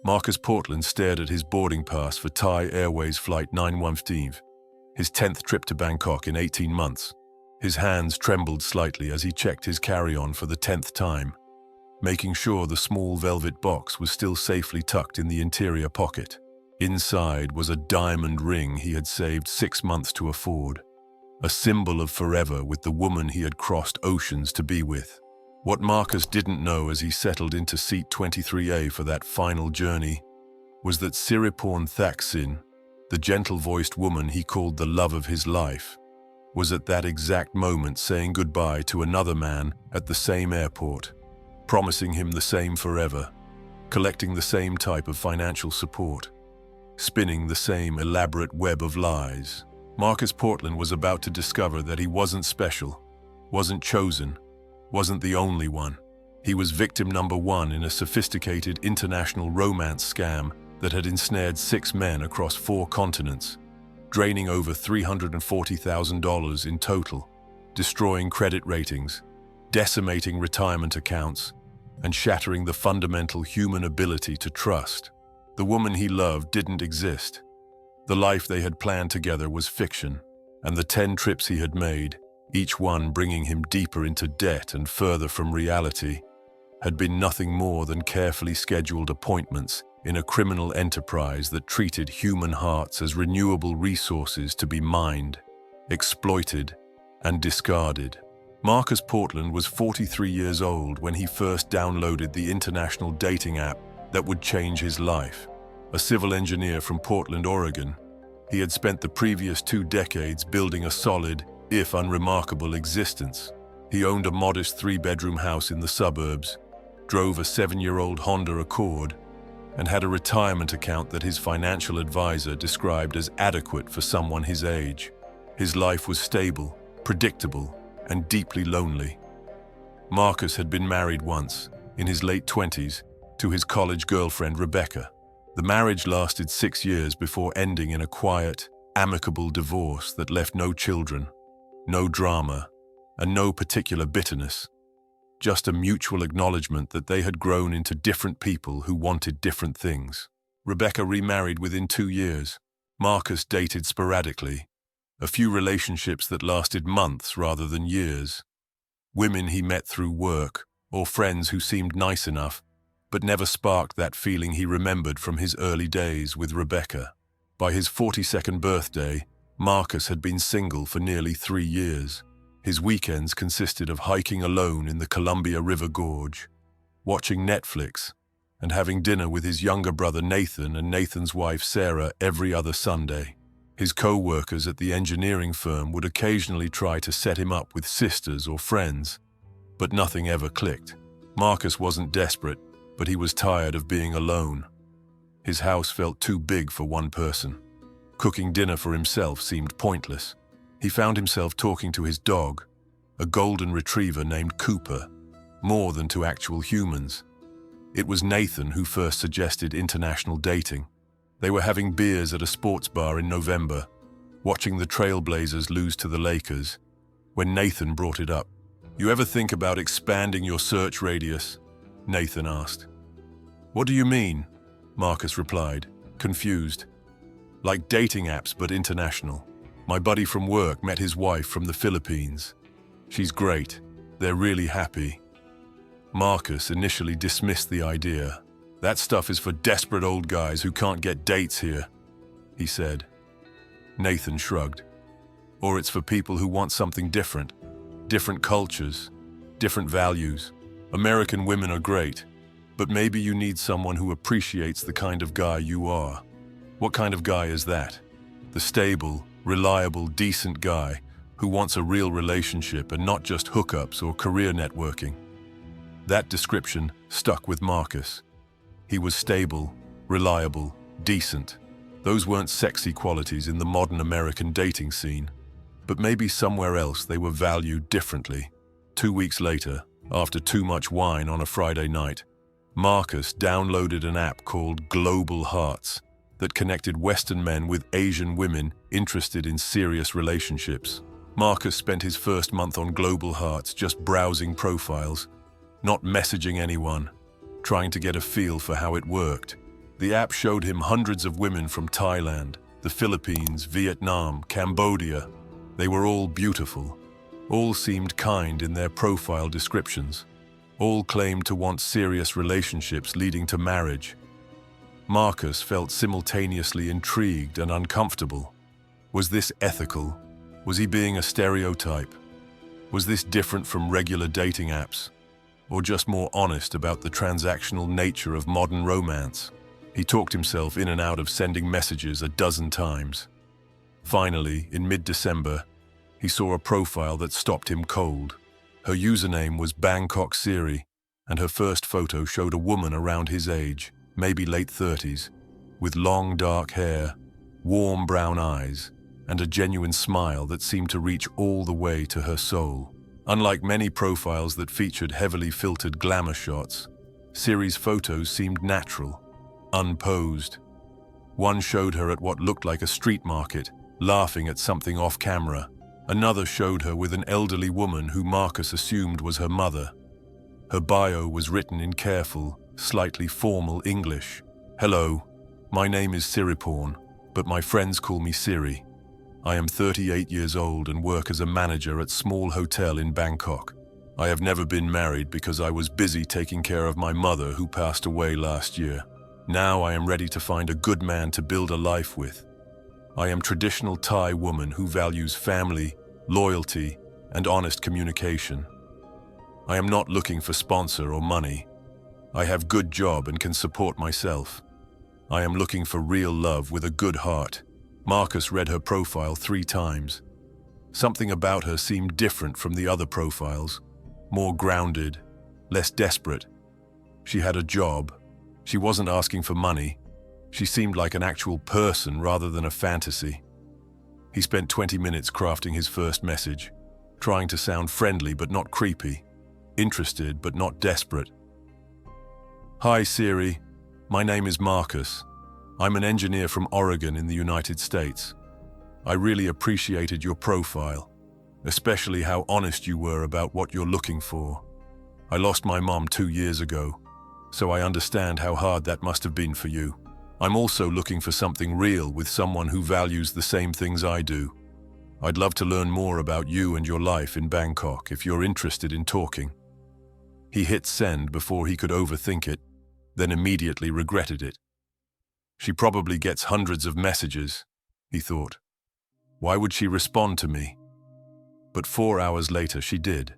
Marcus Portland stared at his boarding pass for Thai Airways Flight 915, his 10th trip to Bangkok in 18 months. His hands trembled slightly as he checked his carry-on for the 10th time, making sure the small velvet box was still safely tucked in the interior pocket. Inside was a diamond ring he had saved 6 months to afford, a symbol of forever with the woman he had crossed oceans to be with. What Marcus didn't know as he settled into seat 23A for that final journey was that Siriporn Thaksin, the gentle-voiced woman he called the love of his life, was at that exact moment saying goodbye to another man at the same airport, promising him the same forever, collecting the same type of financial support, spinning the same elaborate web of lies. Marcus Portland was about to discover that he wasn't special, wasn't chosen, wasn't the only one. He was victim number one in a sophisticated international romance scam that had ensnared 6 men across 4 continents, draining over $340,000 in total, destroying credit ratings, decimating retirement accounts, and shattering the fundamental human ability to trust. The woman he loved didn't exist. The life they had planned together was fiction, and the 10 trips he had made, each one bringing him deeper into debt and further from reality, had been nothing more than carefully scheduled appointments in a criminal enterprise that treated human hearts as renewable resources to be mined, exploited, and discarded. Marcus Portland was 43 years old when he first downloaded the international dating app that would change his life. A civil engineer from Portland, Oregon, he had spent the previous 2 decades building a solid, if unremarkable, existence. He owned a modest 3-bedroom house in the suburbs, drove a 7-year-old Honda Accord, and had a retirement account that his financial advisor described as adequate for someone his age. His life was stable, predictable, and deeply lonely. Marcus had been married once, in his late 20s, to his college girlfriend Rebecca. The marriage lasted 6 years before ending in a quiet, amicable divorce that left no children, no drama, and no particular bitterness. Just a mutual acknowledgement that they had grown into different people who wanted different things. Rebecca remarried within 2 years. Marcus dated sporadically, a few relationships that lasted months rather than years. Women he met through work, or friends who seemed nice enough, but never sparked that feeling he remembered from his early days with Rebecca. By his 42nd birthday, Marcus had been single for nearly 3 years. His weekends consisted of hiking alone in the Columbia River Gorge, watching Netflix, and having dinner with his younger brother Nathan and Nathan's wife Sarah every other Sunday. His co-workers at the engineering firm would occasionally try to set him up with sisters or friends, but nothing ever clicked. Marcus wasn't desperate, but he was tired of being alone. His house felt too big for one person. Cooking dinner for himself seemed pointless. He found himself talking to his dog, a golden retriever named Cooper, more than to actual humans. It was Nathan who first suggested international dating. They were having beers at a sports bar in November, watching the Trailblazers lose to the Lakers, when Nathan brought it up. "You ever think about expanding your search radius?" Nathan asked. "What do you mean?" Marcus replied, confused. "Like dating apps, but international. My buddy from work met his wife from the Philippines. She's great. They're really happy." Marcus initially dismissed the idea. "That stuff is for desperate old guys who can't get dates here," he said. Nathan shrugged. "Or it's for people who want something different. Different cultures, different values. American women are great, but maybe you need someone who appreciates the kind of guy you are." "What kind of guy is that?" "The stable, reliable, decent guy who wants a real relationship and not just hookups or career networking." That description stuck with Marcus. He was stable, reliable, decent. Those weren't sexy qualities in the modern American dating scene, but maybe somewhere else they were valued differently. 2 weeks later, after too much wine on a Friday night, Marcus downloaded an app called Global Hearts that connected Western men with Asian women interested in serious relationships. Marcus spent his first month on Global Hearts just browsing profiles, not messaging anyone, trying to get a feel for how it worked. The app showed him hundreds of women from Thailand, the Philippines, Vietnam, Cambodia. They were all beautiful. All seemed kind in their profile descriptions. All claimed to want serious relationships leading to marriage. Marcus felt simultaneously intrigued and uncomfortable. Was this ethical? Was he being a stereotype? Was this different from regular dating apps? Or just more honest about the transactional nature of modern romance? He talked himself in and out of sending messages a dozen times. Finally, in mid-December, he saw a profile that stopped him cold. Her username was Bangkok Siri, and her first photo showed a woman around his age, maybe late 30s, with long dark hair, warm brown eyes, and a genuine smile that seemed to reach all the way to her soul. Unlike many profiles that featured heavily filtered glamour shots, Siri's photos seemed natural, unposed. One showed her at what looked like a street market, laughing at something off camera. Another showed her with an elderly woman who Marcus assumed was her mother. Her bio was written in careful, slightly formal English. "Hello, my name is Siriporn, but my friends call me Siri. I am 38 years old and work as a manager at a small hotel in Bangkok. I have never been married because I was busy taking care of my mother who passed away last year. Now I am ready to find a good man to build a life with. I am a traditional Thai woman who values family, loyalty, and honest communication. I am not looking for sponsor or money. I have good job and can support myself. I am looking for real love with a good heart." Marcus read her profile 3 times. Something about her seemed different from the other profiles, more grounded, less desperate. She had a job. She wasn't asking for money. She seemed like an actual person rather than a fantasy. He spent 20 minutes crafting his first message, trying to sound friendly but not creepy, interested but not desperate. "Hi Siri, my name is Marcus. I'm an engineer from Oregon in the United States. I really appreciated your profile, especially how honest you were about what you're looking for. I lost my mom 2 years ago, so I understand how hard that must have been for you. I'm also looking for something real with someone who values the same things I do. I'd love to learn more about you and your life in Bangkok if you're interested in talking." He hit send before he could overthink it, then immediately regretted it. She probably gets hundreds of messages, he thought. Why would she respond to me? But 4 hours later she did.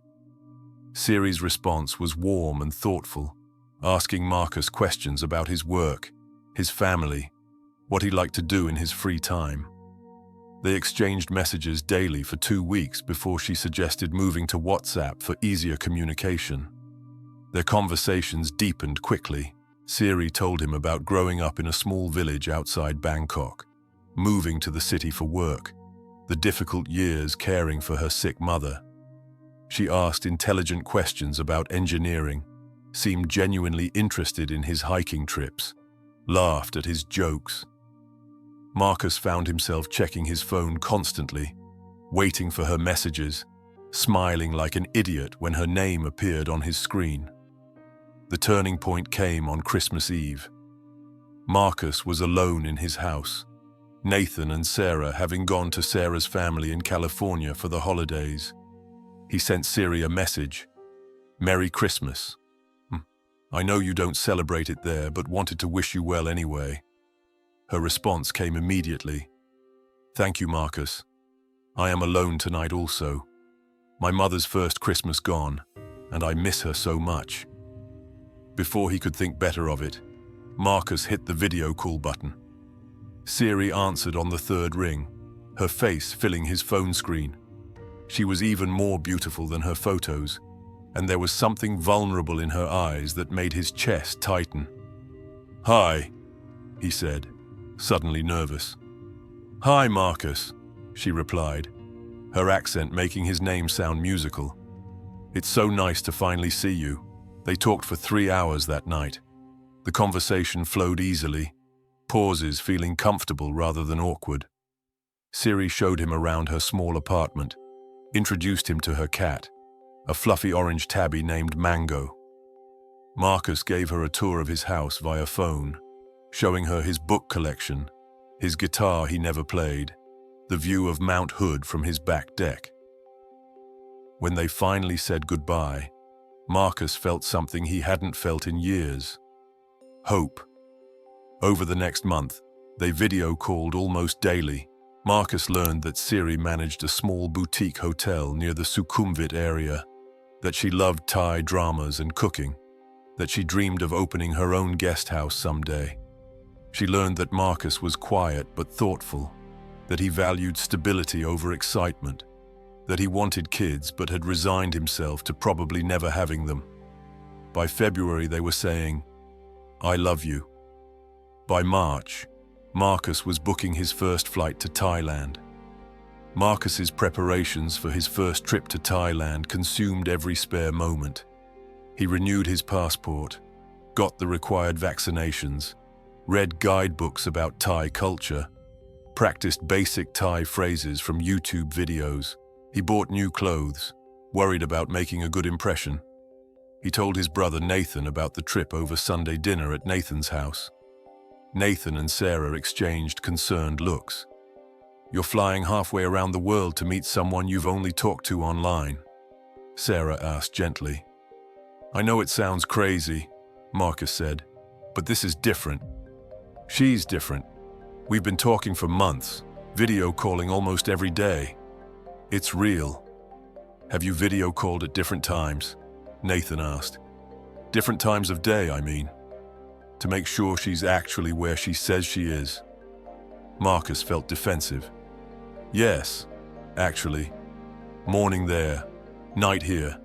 Siri's response was warm and thoughtful, asking Marcus questions about his work, his family, what he liked to do in his free time. They exchanged messages daily for 2 weeks before she suggested moving to WhatsApp for easier communication. Their conversations deepened quickly. Siri told him about growing up in a small village outside Bangkok, moving to the city for work, the difficult years caring for her sick mother. She asked intelligent questions about engineering, seemed genuinely interested in his hiking trips, laughed at his jokes. Marcus found himself checking his phone constantly, waiting for her messages, smiling like an idiot when her name appeared on his screen. The turning point came on Christmas Eve. Marcus was alone in his house, Nathan and Sarah having gone to Sarah's family in California for the holidays. He sent Siri a message. "Merry Christmas. I know you don't celebrate it there, but wanted to wish you well anyway." Her response came immediately. "Thank you, Marcus. I am alone tonight also. My mother's first Christmas gone, and I miss her so much." Before he could think better of it, Marcus hit the video call button. Siri answered on the 3rd ring, her face filling his phone screen. She was even more beautiful than her photos, and there was something vulnerable in her eyes that made his chest tighten. "Hi," he said, suddenly nervous. "Hi, Marcus," she replied, her accent making his name sound musical. "It's so nice to finally see you." They talked for 3 hours that night. The conversation flowed easily, pauses feeling comfortable rather than awkward. Siri showed him around her small apartment, introduced him to her cat, a fluffy orange tabby named Mango. Marcus gave her a tour of his house via phone, showing her his book collection, his guitar he never played, the view of Mount Hood from his back deck. When they finally said goodbye, Marcus felt something he hadn't felt in years: hope. Over the next month, they video called almost daily. Marcus learned that Siri managed a small boutique hotel near the Sukhumvit area, that she loved Thai dramas and cooking, that she dreamed of opening her own guest house someday. She learned that Marcus was quiet but thoughtful, that he valued stability over excitement, that he wanted kids but had resigned himself to probably never having them. By February, they were saying, "I love you." By March, Marcus was booking his first flight to Thailand. Marcus's preparations for his first trip to Thailand consumed every spare moment. He renewed his passport, got the required vaccinations, read guidebooks about Thai culture, practiced basic Thai phrases from YouTube videos. He bought new clothes, worried about making a good impression. He told his brother Nathan about the trip over Sunday dinner at Nathan's house. Nathan and Sarah exchanged concerned looks. "You're flying halfway around the world to meet someone you've only talked to online?" Sarah asked gently. "I know it sounds crazy," Marcus said, "but this is different. She's different. We've been talking for months, video calling almost every day. It's real." "Have you video called at different times?" Nathan asked. "Different times of day, I mean, to make sure she's actually where she says she is." Marcus felt defensive. "Yes, actually. Morning there, night here.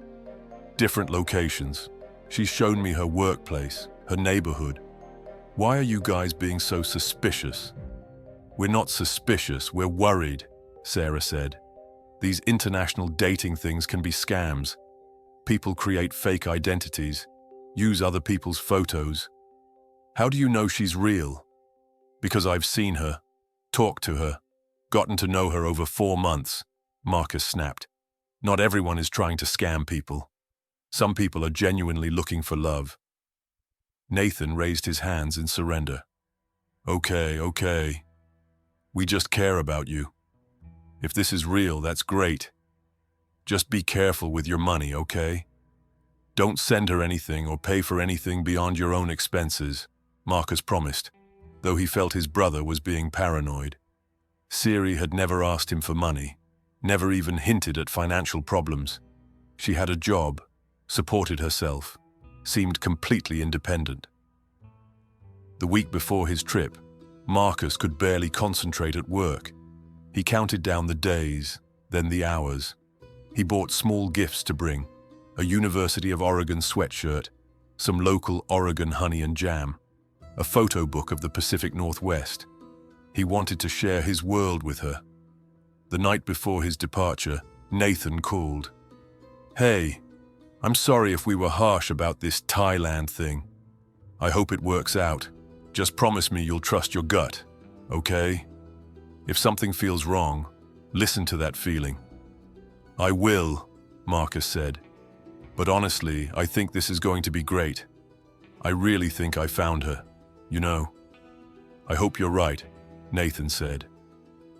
Different locations. She's shown me her workplace, her neighborhood. Why are you guys being so suspicious?" "We're not suspicious, we're worried," Sarah said. "These international dating things can be scams. People create fake identities, use other people's photos. How do you know she's real?" "Because I've seen her, talked to her, gotten to know her over 4 months," Marcus snapped. "Not everyone is trying to scam people. Some people are genuinely looking for love." Nathan raised his hands in surrender. Okay. We just care about you. If this is real, that's great. Just be careful with your money, okay? Don't send her anything or pay for anything beyond your own expenses," Marcus promised, though he felt his brother was being paranoid. Siri had never asked him for money, never even hinted at financial problems. She had a job, supported herself, seemed completely independent. The week before his trip, Marcus could barely concentrate at work. He counted down the days, then the hours. He bought small gifts to bring: a University of Oregon sweatshirt, some local Oregon honey and jam, a photo book of the Pacific Northwest. He wanted to share his world with her. The night before his departure, Nathan called. "Hey, I'm sorry if we were harsh about this Thailand thing. I hope it works out. Just promise me you'll trust your gut, okay? If something feels wrong, listen to that feeling." "I will," Marcus said. "But honestly, I think this is going to be great. I really think I found her, you know." "I hope you're right," Nathan said.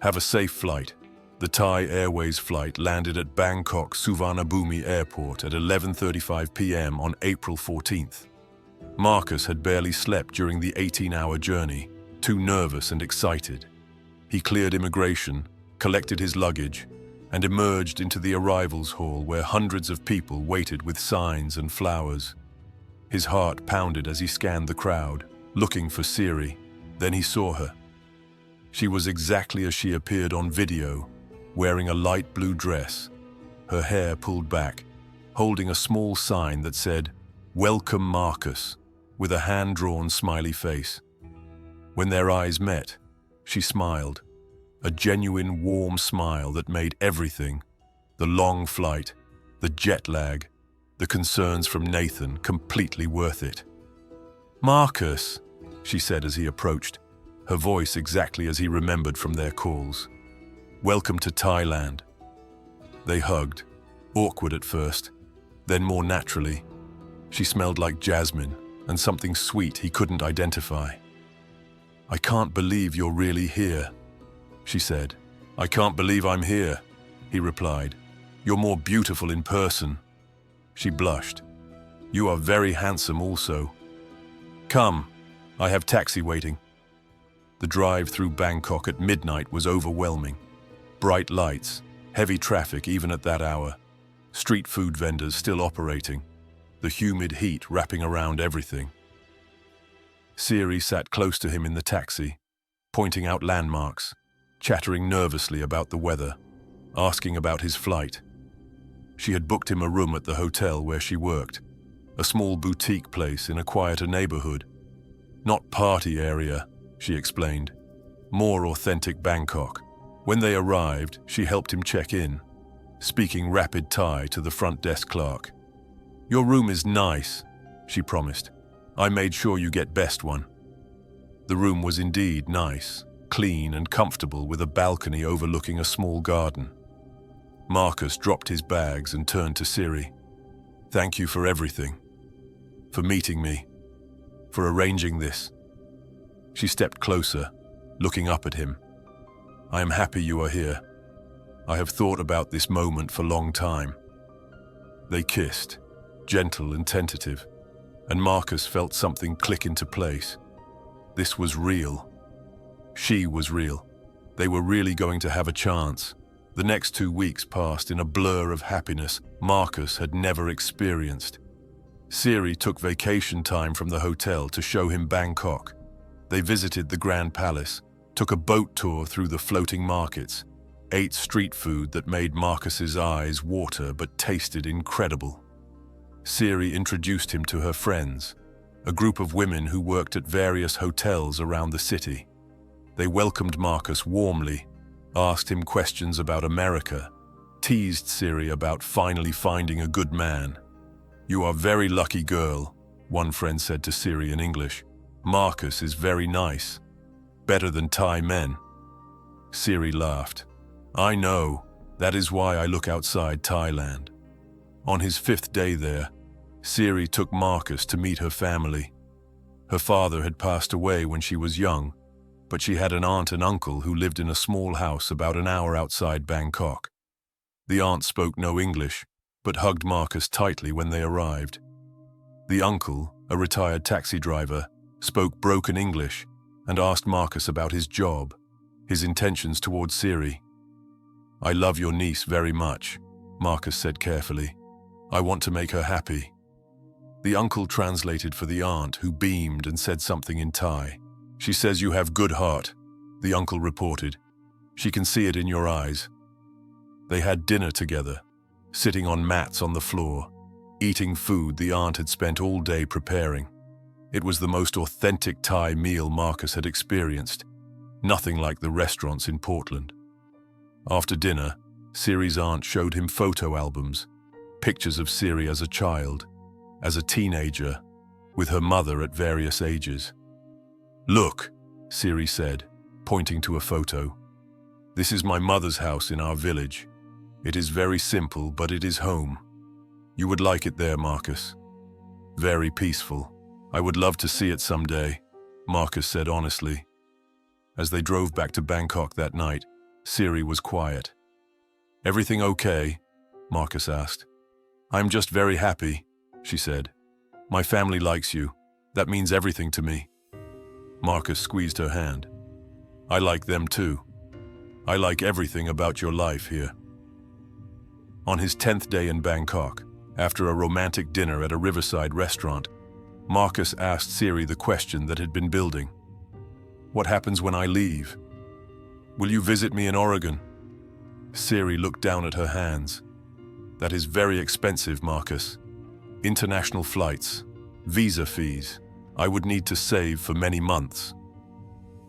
"Have a safe flight." The Thai Airways flight landed at Bangkok Suvarnabhumi Airport at 11:35 p.m. on April 14th. Marcus had barely slept during the 18-hour journey, too nervous and excited. He cleared immigration, collected his luggage, and emerged into the arrivals hall where hundreds of people waited with signs and flowers. His heart pounded as he scanned the crowd, looking for Siri. Then he saw her. She was exactly as she appeared on video, wearing a light blue dress, her hair pulled back, holding a small sign that said, "Welcome Marcus," with a hand-drawn smiley face. When their eyes met, she smiled, a genuine warm smile that made everything, the long flight, the jet lag, the concerns from Nathan, completely worth it. "Marcus," she said as he approached, her voice exactly as he remembered from their calls. "Welcome to Thailand." They hugged, awkward at first, then more naturally. She smelled like jasmine and something sweet he couldn't identify. "I can't believe you're really here," she said. "I can't believe I'm here," he replied. "You're more beautiful in person." She blushed. "You are very handsome also." "Come, I have taxi waiting." The drive through Bangkok at midnight was overwhelming. Bright lights, heavy traffic even at that hour, street food vendors still operating, the humid heat wrapping around everything. Siri sat close to him in the taxi, pointing out landmarks, chattering nervously about the weather, asking about his flight. She had booked him a room at the hotel where she worked, a small boutique place in a quieter neighborhood. Not party area, she explained, more authentic Bangkok. When they arrived, she helped him check in, speaking rapid Thai to the front desk clerk. "Your room is nice," she promised. "I made sure you get best one." The room was indeed nice, clean and comfortable with a balcony overlooking a small garden. Marcus dropped his bags and turned to Siri. "Thank you for everything. For meeting me. For arranging this." She stepped closer, looking up at him. "I am happy you are here. I have thought about this moment for a long time." They kissed, gentle and tentative, and Marcus felt something click into place. This was real. She was real. They were really going to have a chance. The next 2 weeks passed in a blur of happiness Marcus had never experienced. Siri took vacation time from the hotel to show him Bangkok. They visited the Grand Palace, took a boat tour through the floating markets, ate street food that made Marcus's eyes water but tasted incredible. Siri introduced him to her friends, a group of women who worked at various hotels around the city. They welcomed Marcus warmly, asked him questions about America, teased Siri about finally finding a good man. "You are very lucky girl," one friend said to Siri in English. "Marcus is very nice. Better than Thai men." Siri laughed. "I know. That is why I look outside Thailand." On his 5th day there, Siri took Marcus to meet her family. Her father had passed away when she was young, but she had an aunt and uncle who lived in a small house about an hour outside Bangkok. The aunt spoke no English, but hugged Marcus tightly when they arrived. The uncle, a retired taxi driver, spoke broken English and asked Marcus about his job, his intentions towards Siri. "I love your niece very much," Marcus said carefully. "I want to make her happy." The uncle translated for the aunt, who beamed and said something in Thai. "She says you have good heart," the uncle reported. "She can see it in your eyes." They had dinner together, sitting on mats on the floor, eating food the aunt had spent all day preparing. It was the most authentic Thai meal Marcus had experienced, nothing like the restaurants in Portland. After dinner, Siri's aunt showed him photo albums, pictures of Siri as a child, as a teenager, with her mother at various ages. "Look," Siri said, pointing to a photo. "This is my mother's house in our village. It is very simple, but it is home. You would like it there, Marcus. Very peaceful. I would love to see it someday," Marcus said honestly. As they drove back to Bangkok that night, Siri was quiet. "Everything okay?" Marcus asked. "I'm just very happy," she said. "My family likes you. That means everything to me." Marcus squeezed her hand. "I like them too. I like everything about your life here." On his 10th day in Bangkok, after a romantic dinner at a riverside restaurant, Marcus asked Siri the question that had been building. "What happens when I leave? Will you visit me in Oregon?" Siri looked down at her hands. "That is very expensive, Marcus. International flights, visa fees. I would need to save for many months."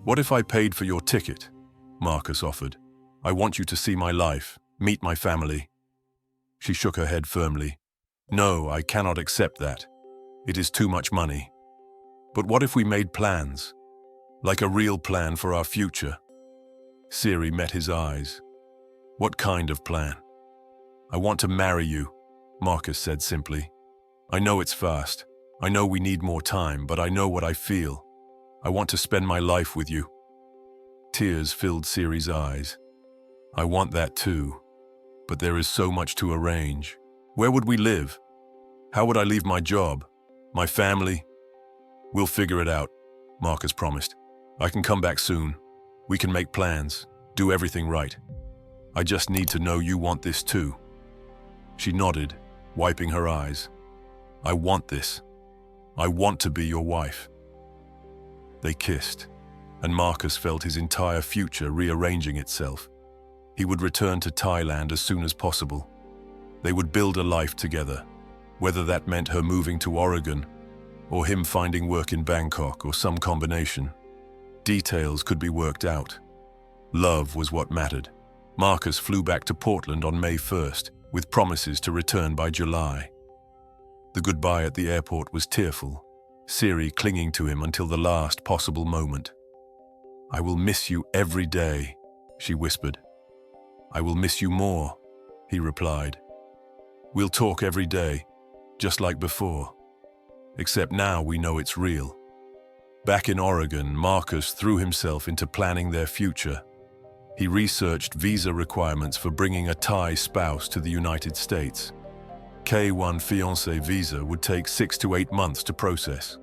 "What if I paid for your ticket?" Marcus offered. "I want you to see my life, meet my family." She shook her head firmly. "No, I cannot accept that. It is too much money. But what if we made plans? Like a real plan for our future?" Siri met his eyes. "What kind of plan?" "I want to marry you," Marcus said simply. "I know it's fast. I know we need more time, but I know what I feel. I want to spend my life with you. Tears filled Siri's eyes. I want that too, but there is so much to arrange. Where would we live? How would I leave my job? My family? We'll figure it out, Marcus promised. I can come back soon. We can make plans, do everything right. I just need to know you want this too. She nodded, wiping her eyes. I want this. I want to be your wife. They kissed, and Marcus felt his entire future rearranging itself. He would return to Thailand as soon as possible. They would build a life together, whether that meant her moving to Oregon or him finding work in Bangkok or some combination. Details could be worked out. Love was what mattered. Marcus flew back to Portland on May 1st, with promises to return by July. The goodbye at the airport was tearful, Siri clinging to him until the last possible moment. I will miss you every day, she whispered. I will miss you more, he replied. We'll talk every day, just like before. Except now we know it's real. Back in Oregon, Marcus threw himself into planning their future. He researched visa requirements for bringing a Thai spouse to the United States. K-1 Fiancés visa would take 6 to 8 months to process.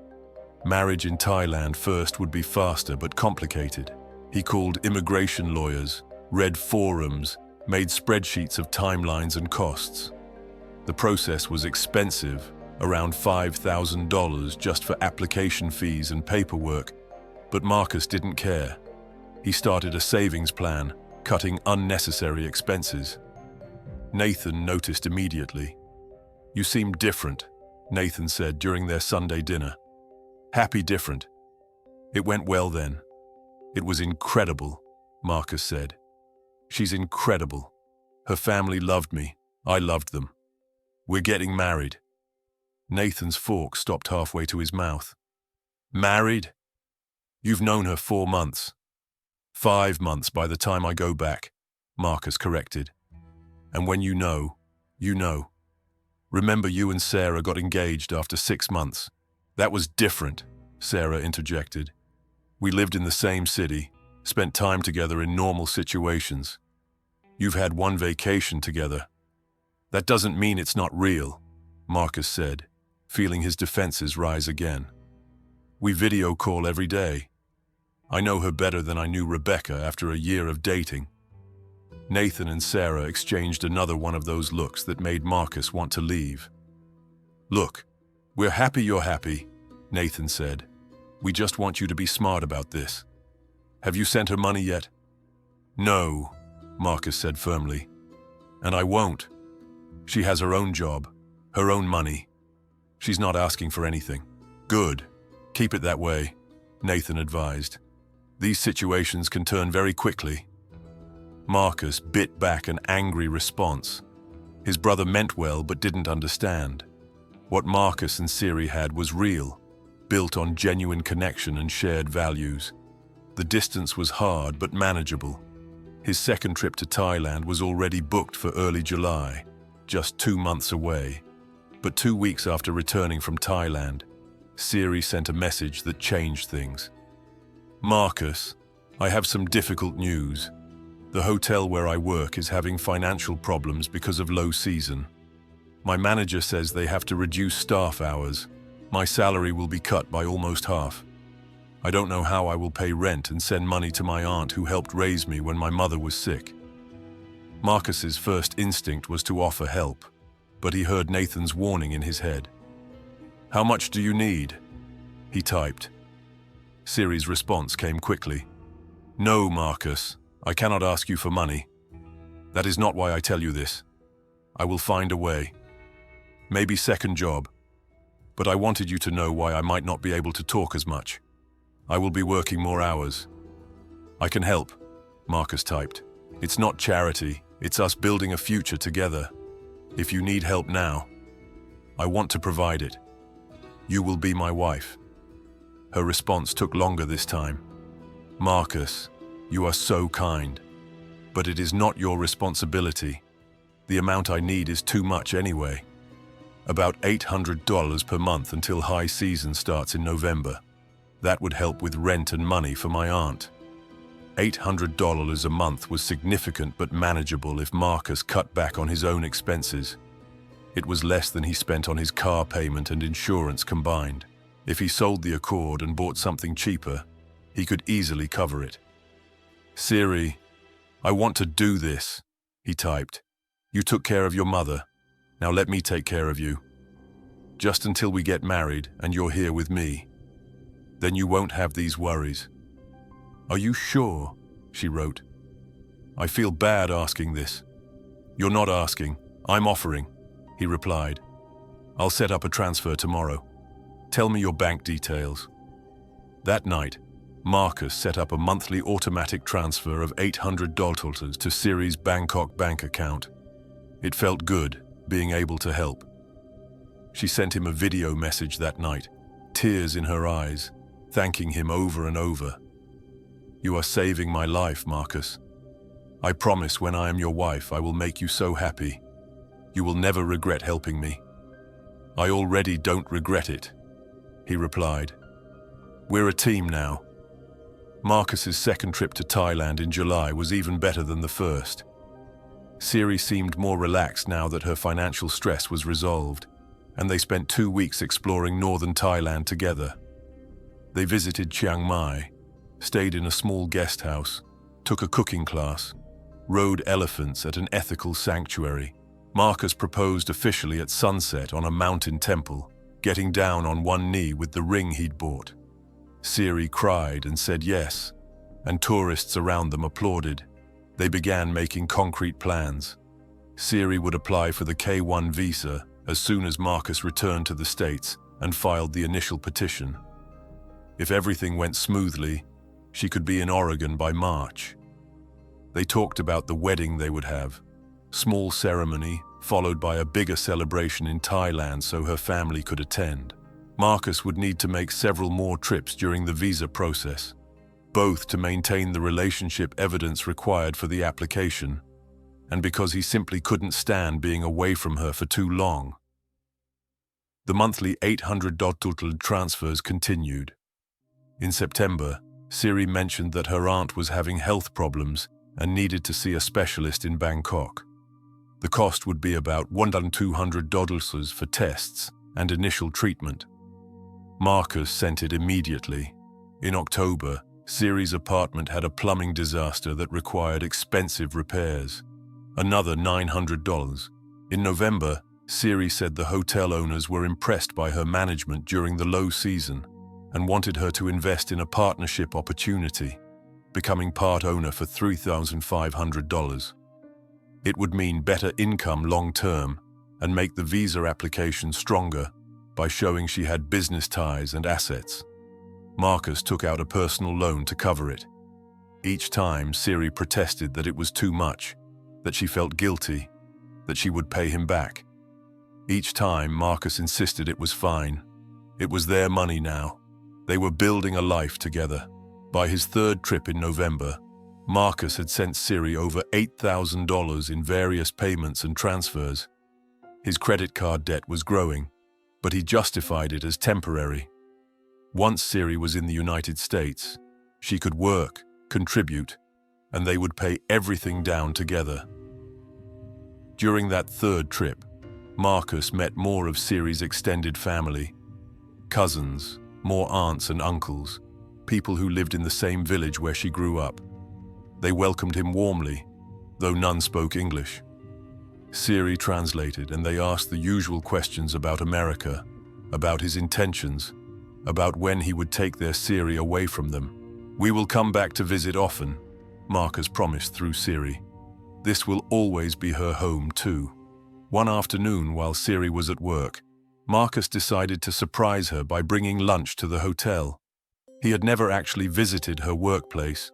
Marriage in Thailand first would be faster but complicated. He called immigration lawyers, read forums, made spreadsheets of timelines and costs. The process was expensive, around $5,000 just for application fees and paperwork, but Marcus didn't care. He started a savings plan, cutting unnecessary expenses. Nathan noticed immediately. You seem different, Nathan said during their Sunday dinner. Happy different. It went well then. It was incredible, Marcus said. She's incredible. Her family loved me. I loved them. We're getting married. Nathan's fork stopped halfway to his mouth. Married? You've known her 4 months. 5 months by the time I go back, Marcus corrected. And when you know, you know. Remember you and Sarah got engaged after 6 months. That was different, Sarah interjected. We lived in the same city, spent time together in normal situations. You've had 1 vacation together. That doesn't mean it's not real, Marcus said, feeling his defenses rise again. We video call every day. I know her better than I knew Rebecca after a year of dating. Nathan and Sarah exchanged another one of those looks that made Marcus want to leave. Look, we're happy you're happy, Nathan said. We just want you to be smart about this. Have you sent her money yet? No, Marcus said firmly. And I won't. She has her own job, her own money. She's not asking for anything. Good. Keep it that way, Nathan advised. These situations can turn very quickly. Marcus bit back an angry response. His brother meant well but didn't understand. What Marcus and Siri had was real, built on genuine connection and shared values. The distance was hard but manageable. His second trip to Thailand was already booked for early July, just 2 months away. But 2 weeks after returning from Thailand, Siri sent a message that changed things. Marcus, I have some difficult news. The hotel where I work is having financial problems because of low season. My manager says they have to reduce staff hours. My salary will be cut by almost half. I don't know how I will pay rent and send money to my aunt who helped raise me when my mother was sick. Marcus's first instinct was to offer help, but he heard Nathan's warning in his head. How much do you need? He typed. Siri's response came quickly. No, Marcus, I cannot ask you for money. That is not why I tell you this. I will find a way. Maybe second job. But I wanted you to know why I might not be able to talk as much. I will be working more hours. I can help, Marcus typed. It's not charity, it's us building a future together. If you need help now, I want to provide it. You will be my wife. Her response took longer this time. Marcus, you are so kind. But it is not your responsibility. The amount I need is too much anyway. About $800 per month until high season starts in November. That would help with rent and money for my aunt. $800 a month was significant but manageable if Marcus cut back on his own expenses. It was less than he spent on his car payment and insurance combined. If he sold the Accord and bought something cheaper, he could easily cover it. "Siri, I want to do this," he typed. "You took care of your mother. Now let me take care of you. Just until we get married and you're here with me. Then you won't have these worries." "Are you sure?" she wrote. "I feel bad asking this." "You're not asking, I'm offering," he replied. "I'll set up a transfer tomorrow. Tell me your bank details." That night, Marcus set up a monthly automatic transfer of $800 to Siri's Bangkok bank account. It felt good, being able to help. She sent him a video message that night, tears in her eyes, thanking him over and over. "You are saving my life, Marcus. I promise when I am your wife I will make you so happy. You will never regret helping me." "I already don't regret it," he replied. "We're a team now." Marcus's second trip to Thailand in July was even better than the first. Siri seemed more relaxed now that her financial stress was resolved, and they spent 2 weeks exploring northern Thailand together. They visited Chiang Mai, stayed in a small guest house, took a cooking class, rode elephants at an ethical sanctuary. Marcus proposed officially at sunset on a mountain temple, getting down on one knee with the ring he'd bought. Siri cried and said yes, and tourists around them applauded. They began making concrete plans. Siri would apply for the K-1 visa as soon as Marcus returned to the States and filed the initial petition. If everything went smoothly, she could be in Oregon by March. They talked about the wedding they would have, small ceremony followed by a bigger celebration in Thailand so her family could attend. Marcus would need to make several more trips during the visa process, both to maintain the relationship evidence required for the application, and because he simply couldn't stand being away from her for too long. The monthly $800 transfers continued. In September, Siri mentioned that her aunt was having health problems and needed to see a specialist in Bangkok. The cost would be about $1,200 for tests and initial treatment. Marcus sent it immediately. In October, Siri's apartment had a plumbing disaster that required expensive repairs. Another $900. In November, Siri said the hotel owners were impressed by her management during the low season and wanted her to invest in a partnership opportunity, becoming part owner for $3,500. It would mean better income long-term and make the visa application stronger by showing she had business ties and assets. Marcus took out a personal loan to cover it. Each time, Siri protested that it was too much, that she felt guilty, that she would pay him back. Each time, Marcus insisted it was fine. It was their money now. They were building a life together. By his third trip in November, Marcus had sent Siri over $8,000 in various payments and transfers. His credit card debt was growing, but he justified it as temporary. Once Siri was in the United States, she could work, contribute, and they would pay everything down together. During that third trip, Marcus met more of Siri's extended family, cousins, more aunts and uncles, people who lived in the same village where she grew up. They welcomed him warmly, though none spoke English. Siri translated, and they asked the usual questions about America, about his intentions, about when he would take their Siri away from them. "We will come back to visit often," Marcus promised through Siri. This will always be her home too. One afternoon, while Siri was at work, Marcus decided to surprise her by bringing lunch to the hotel. He had never actually visited her workplace,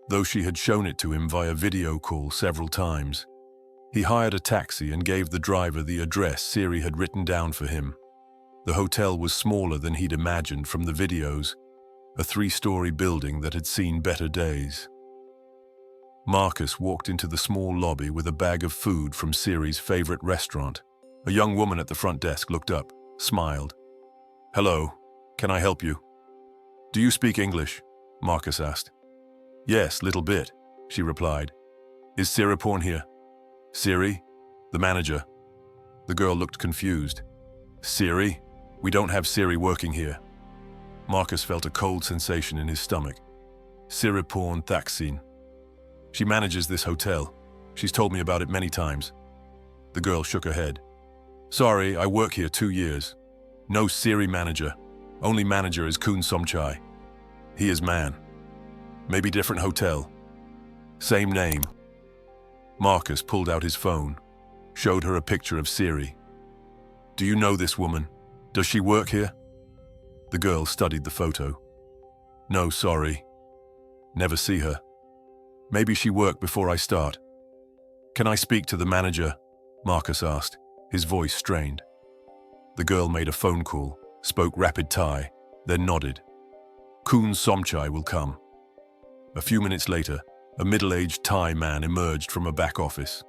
though she had shown it to him via video call several times. He hired a taxi and gave the driver the address Siri had written down for him. The hotel was smaller than he'd imagined from the videos, a 3-story building that had seen better days. Marcus walked into the small lobby with a bag of food from Siri's favorite restaurant. A young woman at the front desk looked up, smiled. "Hello, can I help you?" Do you speak English? Marcus asked. Yes, little bit, she replied. Is Siriporn here? Siri? The manager. The girl looked confused. Siri? We don't have Siri working here. Marcus felt a cold sensation in his stomach. Siriporn Thaksin. She manages this hotel. She's told me about it many times. The girl shook her head. Sorry, I work here 2 years. No Siri manager. Only manager is Kun Somchai. He is man. Maybe different hotel. Same name. Marcus pulled out his phone, showed her a picture of Siri. Do you know this woman? Does she work here? The girl studied the photo. No, sorry. Never see her. Maybe she worked before I start. Can I speak to the manager? Marcus asked, his voice strained. The girl made a phone call, spoke rapid Thai, then nodded. Kun Somchai will come. A few minutes later, a middle-aged Thai man emerged from a back office.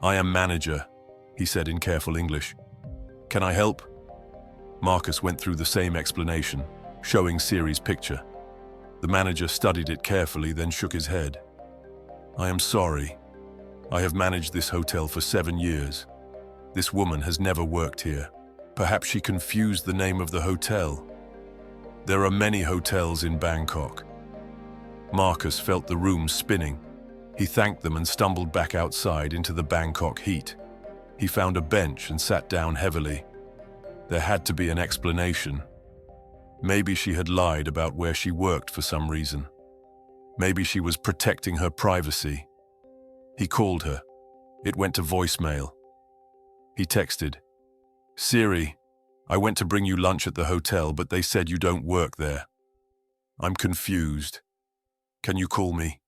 I am manager, he said in careful English. Can I help? Marcus went through the same explanation, showing Siri's picture. The manager studied it carefully, then shook his head. I am sorry. I have managed this hotel for 7 years. This woman has never worked here. Perhaps she confused the name of the hotel. There are many hotels in Bangkok. Marcus felt the room spinning. He thanked them and stumbled back outside into the Bangkok heat. He found a bench and sat down heavily. There had to be an explanation. Maybe she had lied about where she worked for some reason. Maybe she was protecting her privacy. He called her. It went to voicemail. He texted, Siri, I went to bring you lunch at the hotel, but they said you don't work there. I'm confused. Can you call me?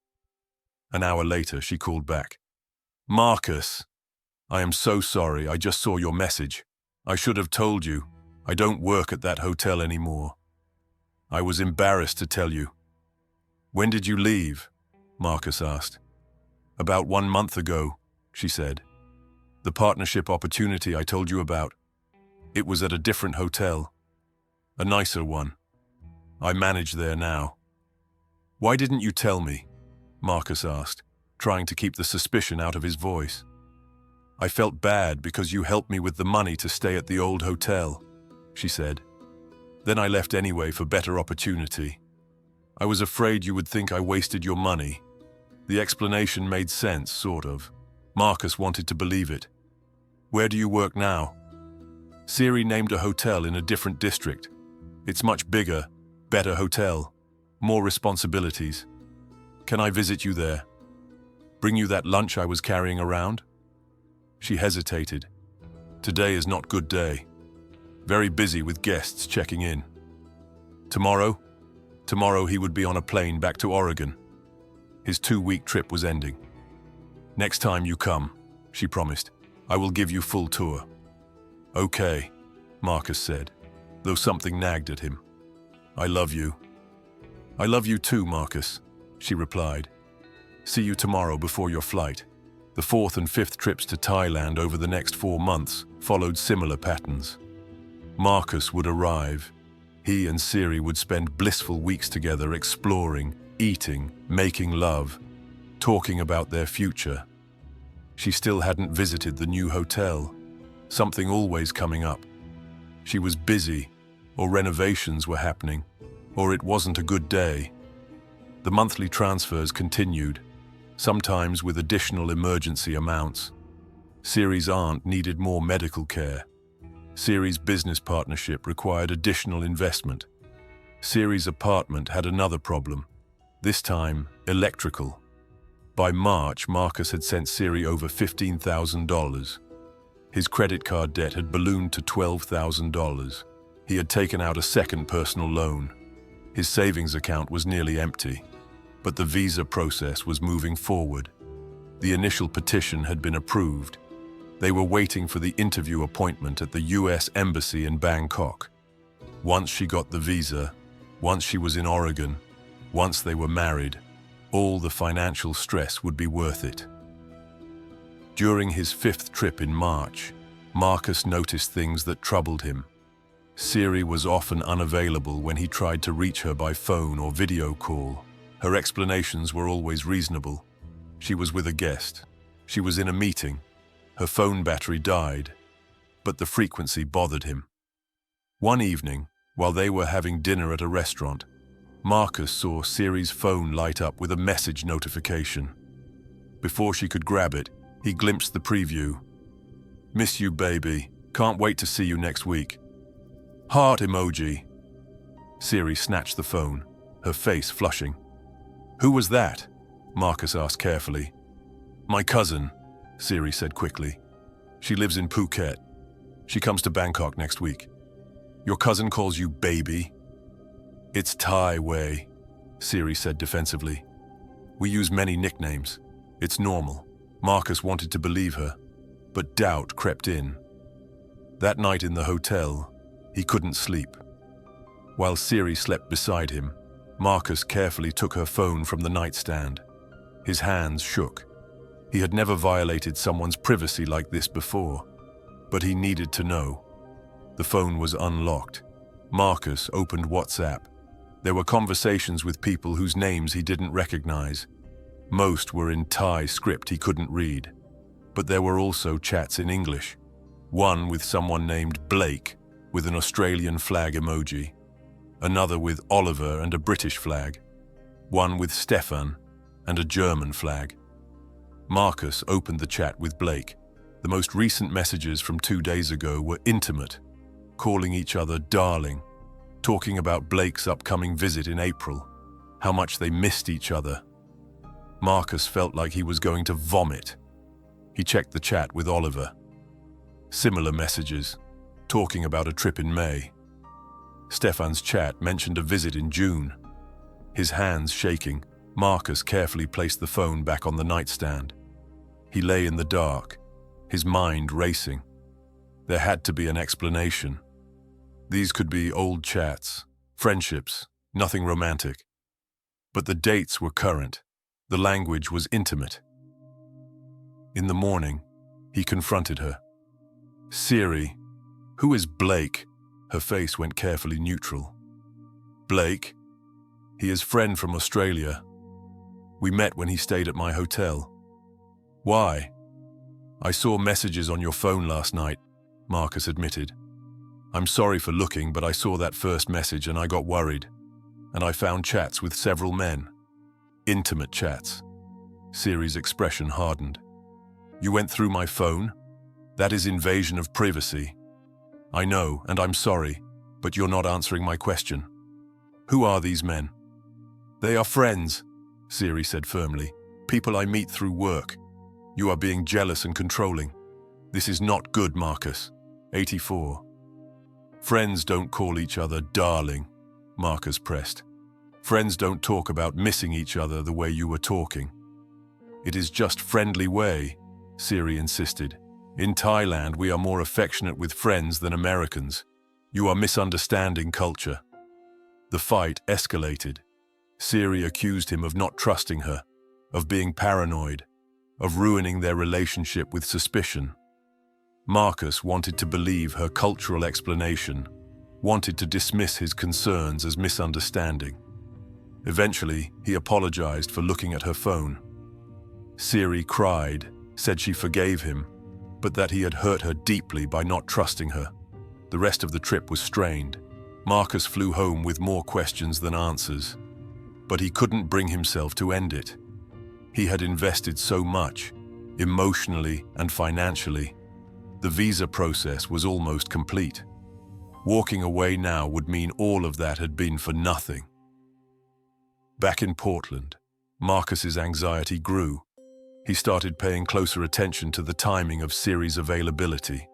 An hour later, she called back. Marcus, I am so sorry. I just saw your message. I should have told you. I don't work at that hotel anymore. I was embarrassed to tell you. When did you leave? Marcus asked. About 1 month ago, she said. The partnership opportunity I told you about. It was at a different hotel. A nicer one. I manage there now. Why didn't you tell me? Marcus asked, trying to keep the suspicion out of his voice. I felt bad because you helped me with the money to stay at the old hotel, she said. Then I left anyway for better opportunity. I was afraid you would think I wasted your money. The explanation made sense, sort of. Marcus wanted to believe it. Where do you work now? Siri named a hotel in a different district. It's much bigger, better hotel, more responsibilities. Can I visit you there? Bring you that lunch I was carrying around? She hesitated. Today is not good day. Very busy with guests checking in. Tomorrow? Tomorrow he would be on a plane back to Oregon. His 2-week trip was ending. Next time you come, she promised, I will give you full tour. Okay, Marcus said, though something nagged at him. I love you. I love you too, Marcus, she replied. See you tomorrow before your flight. The 4th and 5th trips to Thailand over the next 4 months followed similar patterns. Marcus would arrive. He and Siri would spend blissful weeks together exploring, eating, making love, talking about their future. She still hadn't visited the new hotel. Something always coming up. She was busy, or renovations were happening, or it wasn't a good day. The monthly transfers continued, sometimes with additional emergency amounts. Siri's aunt needed more medical care. Siri's business partnership required additional investment. Siri's apartment had another problem, this time electrical. By March, Marcus had sent Siri over $15,000. His credit card debt had ballooned to $12,000. He had taken out a second personal loan. His savings account was nearly empty, but the visa process was moving forward. The initial petition had been approved. They were waiting for the interview appointment at the US Embassy in Bangkok. Once she got the visa, once she was in Oregon, once they were married, all the financial stress would be worth it. During his 5th trip in March, Marcus noticed things that troubled him. Siri was often unavailable when he tried to reach her by phone or video call. Her explanations were always reasonable. She was with a guest. She was in a meeting. Her phone battery died, but the frequency bothered him. One evening, while they were having dinner at a restaurant, Marcus saw Siri's phone light up with a message notification. Before she could grab it, he glimpsed the preview. "Miss you, baby. Can't wait to see you next week." Heart emoji. Siri snatched the phone, her face flushing. "Who was that?" Marcus asked carefully. "My cousin," Siri said quickly. "She lives in Phuket. She comes to Bangkok next week." "Your cousin calls you baby?" "It's Thai way," Siri said defensively. "We use many nicknames. It's normal." Marcus wanted to believe her, but doubt crept in. That night in the hotel, he couldn't sleep. While Siri slept beside him, Marcus carefully took her phone from the nightstand. His hands shook. He had never violated someone's privacy like this before, but he needed to know. The phone was unlocked. Marcus opened WhatsApp. There were conversations with people whose names he didn't recognize. Most were in Thai script he couldn't read, but there were also chats in English. One with someone named Blake, with an Australian flag emoji. Another with Oliver and a British flag. One with Stefan and a German flag. Marcus opened the chat with Blake. The most recent messages from 2 days ago were intimate, calling each other darling, talking about Blake's upcoming visit in April, how much they missed each other. Marcus felt like he was going to vomit. He checked the chat with Oliver. Similar messages, talking about a trip in May. Stefan's chat mentioned a visit in June. His hands shaking, Marcus carefully placed the phone back on the nightstand. He lay in the dark, his mind racing. There had to be an explanation. These could be old chats, friendships, nothing romantic. But the dates were current. The language was intimate. In the morning, he confronted her. "Siri, who is Blake?" Her face went carefully neutral. "Blake? He is friend from Australia. We met when he stayed at my hotel." "Why?" "I saw messages on your phone last night," Marcus admitted. "I'm sorry for looking, but I saw that first message and I got worried. And I found chats with several men. Intimate chats." Siri's expression hardened. "You went through my phone? That is invasion of privacy." "I know, and I'm sorry, but you're not answering my question. Who are these men?" "They are friends," Siri said firmly. "People I meet through work. You are being jealous and controlling. This is not good, Marcus." 84. "Friends don't call each other darling," Marcus pressed. "Friends don't talk about missing each other the way you were talking." "It is just friendly way," Siri insisted. "In Thailand, we are more affectionate with friends than Americans. You are misunderstanding culture." The fight escalated. Siri accused him of not trusting her, of being paranoid, of ruining their relationship with suspicion. Marcus wanted to believe her cultural explanation, wanted to dismiss his concerns as misunderstanding. Eventually, he apologized for looking at her phone. Siri cried, said she forgave him, but that he had hurt her deeply by not trusting her. The rest of the trip was strained. Marcus flew home with more questions than answers, but he couldn't bring himself to end it. He had invested so much, emotionally and financially. The visa process was almost complete. Walking away now would mean all of that had been for nothing. Back in Portland, Marcus's anxiety grew. He started paying closer attention to the timing of Siri's availability.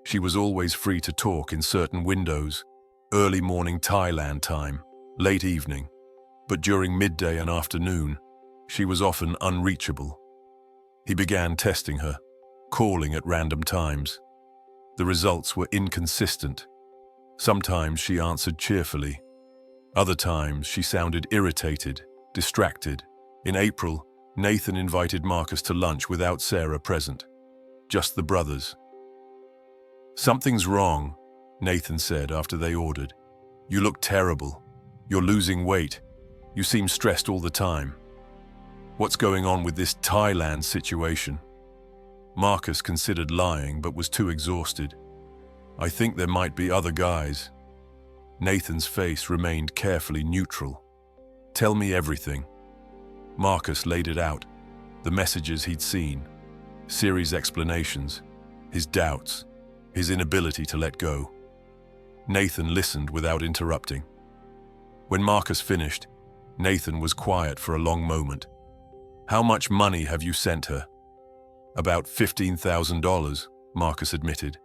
She was always free to talk in certain windows, early morning Thailand time, late evening, but during midday and afternoon, she was often unreachable. He began testing her, calling at random times. The results were inconsistent. Sometimes she answered cheerfully. Other times she sounded irritated, distracted. In April, Nathan invited Marcus to lunch without Sarah present. Just the brothers. "Something's wrong," Nathan said after they ordered. You look terrible. You're losing weight. You seem stressed all the time. What's going on with this Thailand situation? Marcus considered lying but was too exhausted. I think there might be other guys. Nathan's face remained carefully neutral. Tell me everything. Marcus laid it out. The messages he'd seen, Siri's explanations, his doubts, his inability to let go. Nathan listened without interrupting. When Marcus finished, Nathan was quiet for a long moment. How much money have you sent her? About $15,000, Marcus admitted.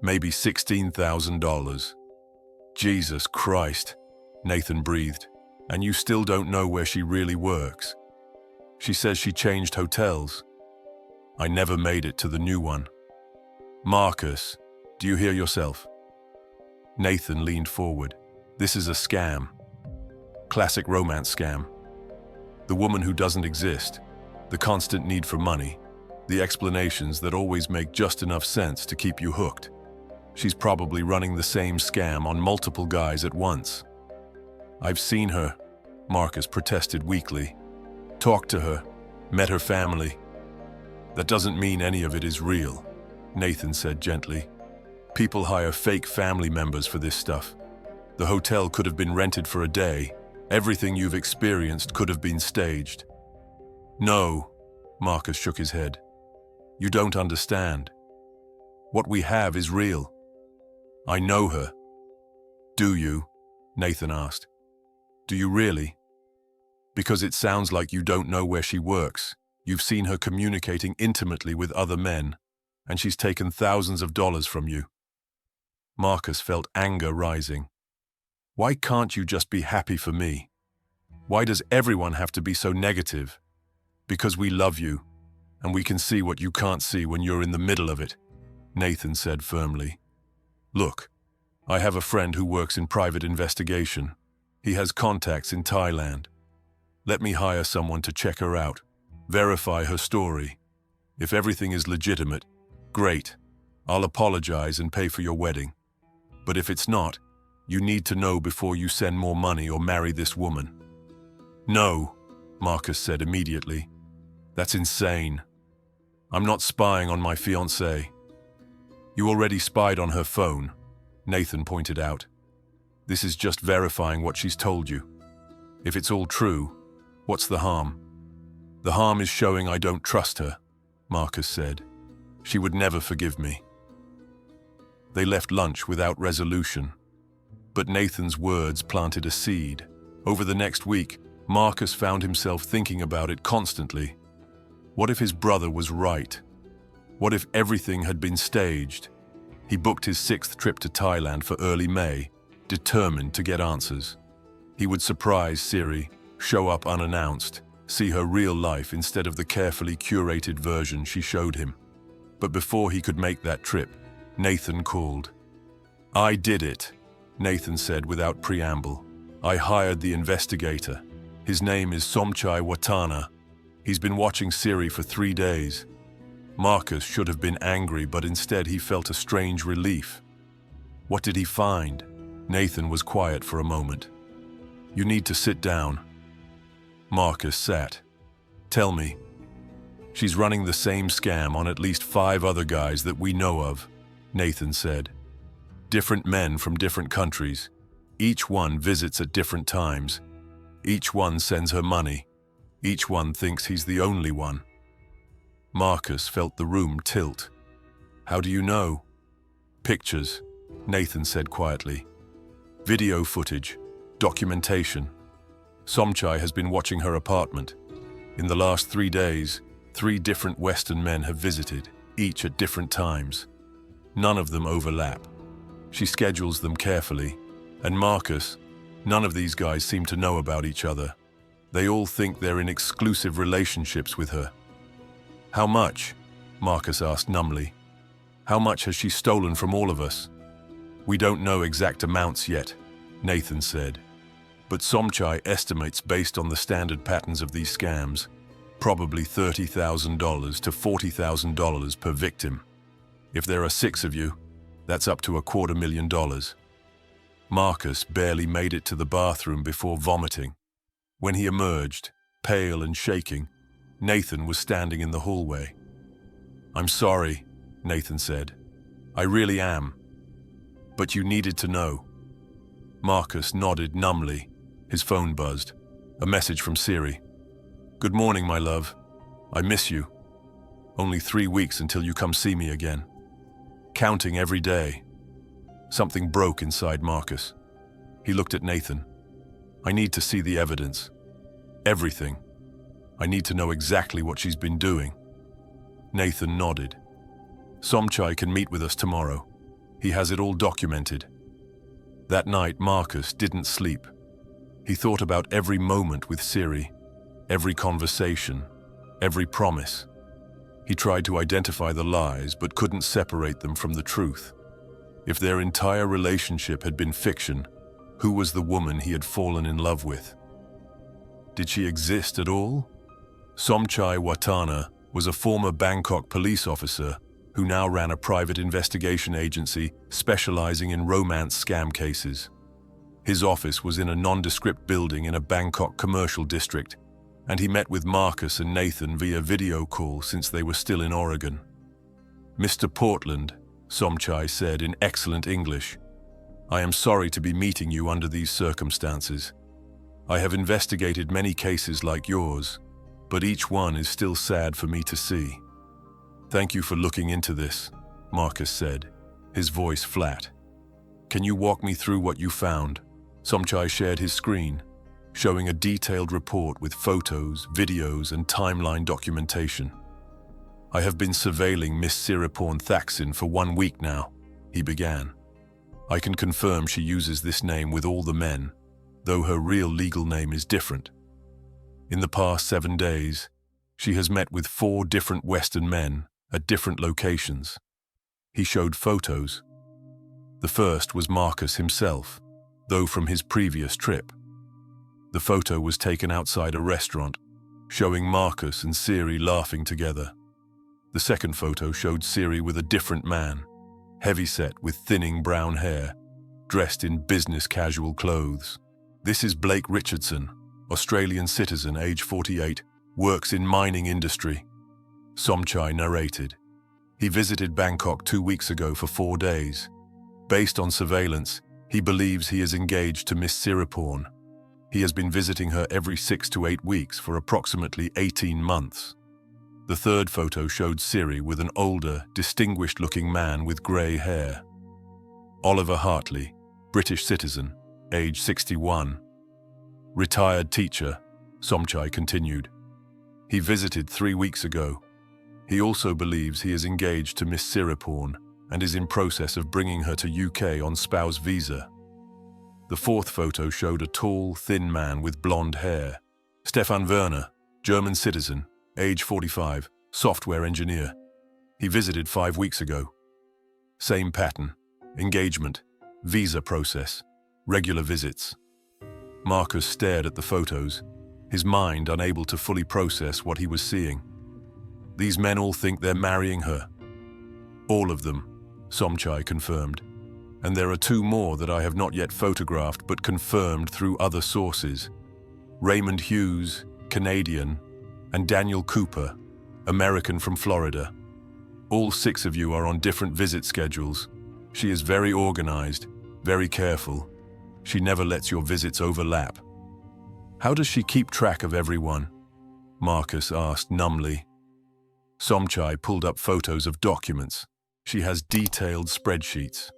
Maybe $16,000. Jesus Christ, Nathan breathed. And you still don't know where she really works. She says she changed hotels. I never made it to the new one. Marcus, do you hear yourself? Nathan leaned forward. This is a scam. Classic romance scam. The woman who doesn't exist, the constant need for money, the explanations that always make just enough sense to keep you hooked. She's probably running the same scam on multiple guys at once. I've seen her, Marcus protested weakly. Talked to her, met her family. That doesn't mean any of it is real, Nathan said gently. People hire fake family members for this stuff. The hotel could have been rented for a day. Everything you've experienced could have been staged. No, Marcus shook his head. You don't understand. What we have is real. I know her. Do you? Nathan asked. Do you really? Because it sounds like you don't know where she works. You've seen her communicating intimately with other men, and she's taken thousands of dollars from you. Marcus felt anger rising. Why can't you just be happy for me? Why does everyone have to be so negative? Because we love you, and we can see what you can't see when you're in the middle of it, Nathan said firmly. Look, I have a friend who works in private investigation. He has contacts in Thailand. Let me hire someone to check her out, verify her story. If everything is legitimate, great. I'll apologize and pay for your wedding. But if it's not, you need to know before you send more money or marry this woman. No, Marcus said immediately. That's insane. I'm not spying on my fiancée. You already spied on her phone, Nathan pointed out. This is just verifying what she's told you. If it's all true, what's the harm? The harm is showing I don't trust her, Marcus said. She would never forgive me. They left lunch without resolution. But Nathan's words planted a seed. Over the next week, Marcus found himself thinking about it constantly. What if his brother was right? What if everything had been staged? He booked his 6th trip to Thailand for early May, determined to get answers. He would surprise Siri, show up unannounced, see her real life instead of the carefully curated version she showed him. But before he could make that trip, Nathan called. I did it, Nathan said without preamble. I hired the investigator. His name is Somchai Watana. He's been watching Siri for 3 days. Marcus should have been angry, but instead he felt a strange relief. What did he find? Nathan was quiet for a moment. You need to sit down. Marcus sat. Tell me. She's running the same scam on at least 5 other guys that we know of, Nathan said. Different men from different countries. Each one visits at different times. Each one sends her money. Each one thinks he's the only one. Marcus felt the room tilt. How do you know? Pictures, Nathan said quietly. Video footage, documentation. Somchai has been watching her apartment. In the last 3 days, 3 different Western men have visited, each at different times. None of them overlap. She schedules them carefully. And Marcus, none of these guys seem to know about each other. They all think they're in exclusive relationships with her. How much? Marcus asked numbly. How much has she stolen from all of us? We don't know exact amounts yet, Nathan said. But Somchai estimates based on the standard patterns of these scams, probably $30,000 to $40,000 per victim. If there are 6 of you, That's up to $250,000. Marcus barely made it to the bathroom before vomiting. When he emerged, pale and shaking, Nathan was standing in the hallway. "I'm sorry," Nathan said. "I really am. But you needed to know." Marcus nodded numbly. His phone buzzed. A message from Siri. "Good morning, my love. I miss you. Only 3 weeks until you come see me again. Counting every day." Something broke inside Marcus. He looked at Nathan. "I need to see the evidence. Everything. I need to know exactly what she's been doing." Nathan nodded. "Somchai can meet with us tomorrow. He has it all documented." That night, Marcus didn't sleep. He thought about every moment with Siri, every conversation, every promise. He tried to identify the lies but couldn't separate them from the truth. If their entire relationship had been fiction, who was the woman he had fallen in love with? Did she exist at all? Somchai Watana was a former Bangkok police officer who now ran a private investigation agency specializing in romance scam cases. His office was in a nondescript building in a Bangkok commercial district, and he met with Marcus and Nathan via video call since they were still in Oregon. "Mr. Portland," Somchai said in excellent English, "I am sorry to be meeting you under these circumstances. I have investigated many cases like yours, but each one is still sad for me to see." "Thank you for looking into this," Marcus said, his voice flat. "Can you walk me through what you found?" Somchai shared his screen, showing a detailed report with photos, videos, and timeline documentation. "I have been surveilling Miss Siriporn Thaksin for 1 week now," he began. "I can confirm she uses this name with all the men, though her real legal name is different. In the past 7 days, she has met with 4 different Western men at different locations." He showed photos. The first was Marcus himself, though from his previous trip. The photo was taken outside a restaurant, showing Marcus and Siri laughing together. The second photo showed Siri with a different man, heavyset with thinning brown hair, dressed in business casual clothes. "This is Blake Richardson, Australian citizen, age 48, works in mining industry," Somchai narrated. "He visited Bangkok 2 weeks ago for 4 days. Based on surveillance, he believes he is engaged to Miss Siriporn. He has been visiting her every 6 to 8 weeks for approximately 18 months. The third photo showed Siri with an older, distinguished-looking man with grey hair. Oliver Hartley, British citizen, age 61. Retired teacher, Somchai continued. He visited 3 weeks ago. He also believes he is engaged to Miss Siriporn and is in process of bringing her to UK on spouse visa. The fourth photo showed a tall, thin man with blonde hair. Stefan Werner, German citizen, age 45, software engineer. He visited 5 weeks ago. Same pattern, engagement, visa process, regular visits. Marcus stared at the photos, his mind unable to fully process what he was seeing. These men all think they're marrying her. All of them, Somchai confirmed. And there are 2 more that I have not yet photographed but confirmed through other sources. Raymond Hughes, Canadian, and Daniel Cooper, American from Florida. All 6 of you are on different visit schedules. She is very organized, very careful. She never lets your visits overlap. How does she keep track of everyone? Marcus asked numbly. Somchai pulled up photos of documents. She has detailed spreadsheets.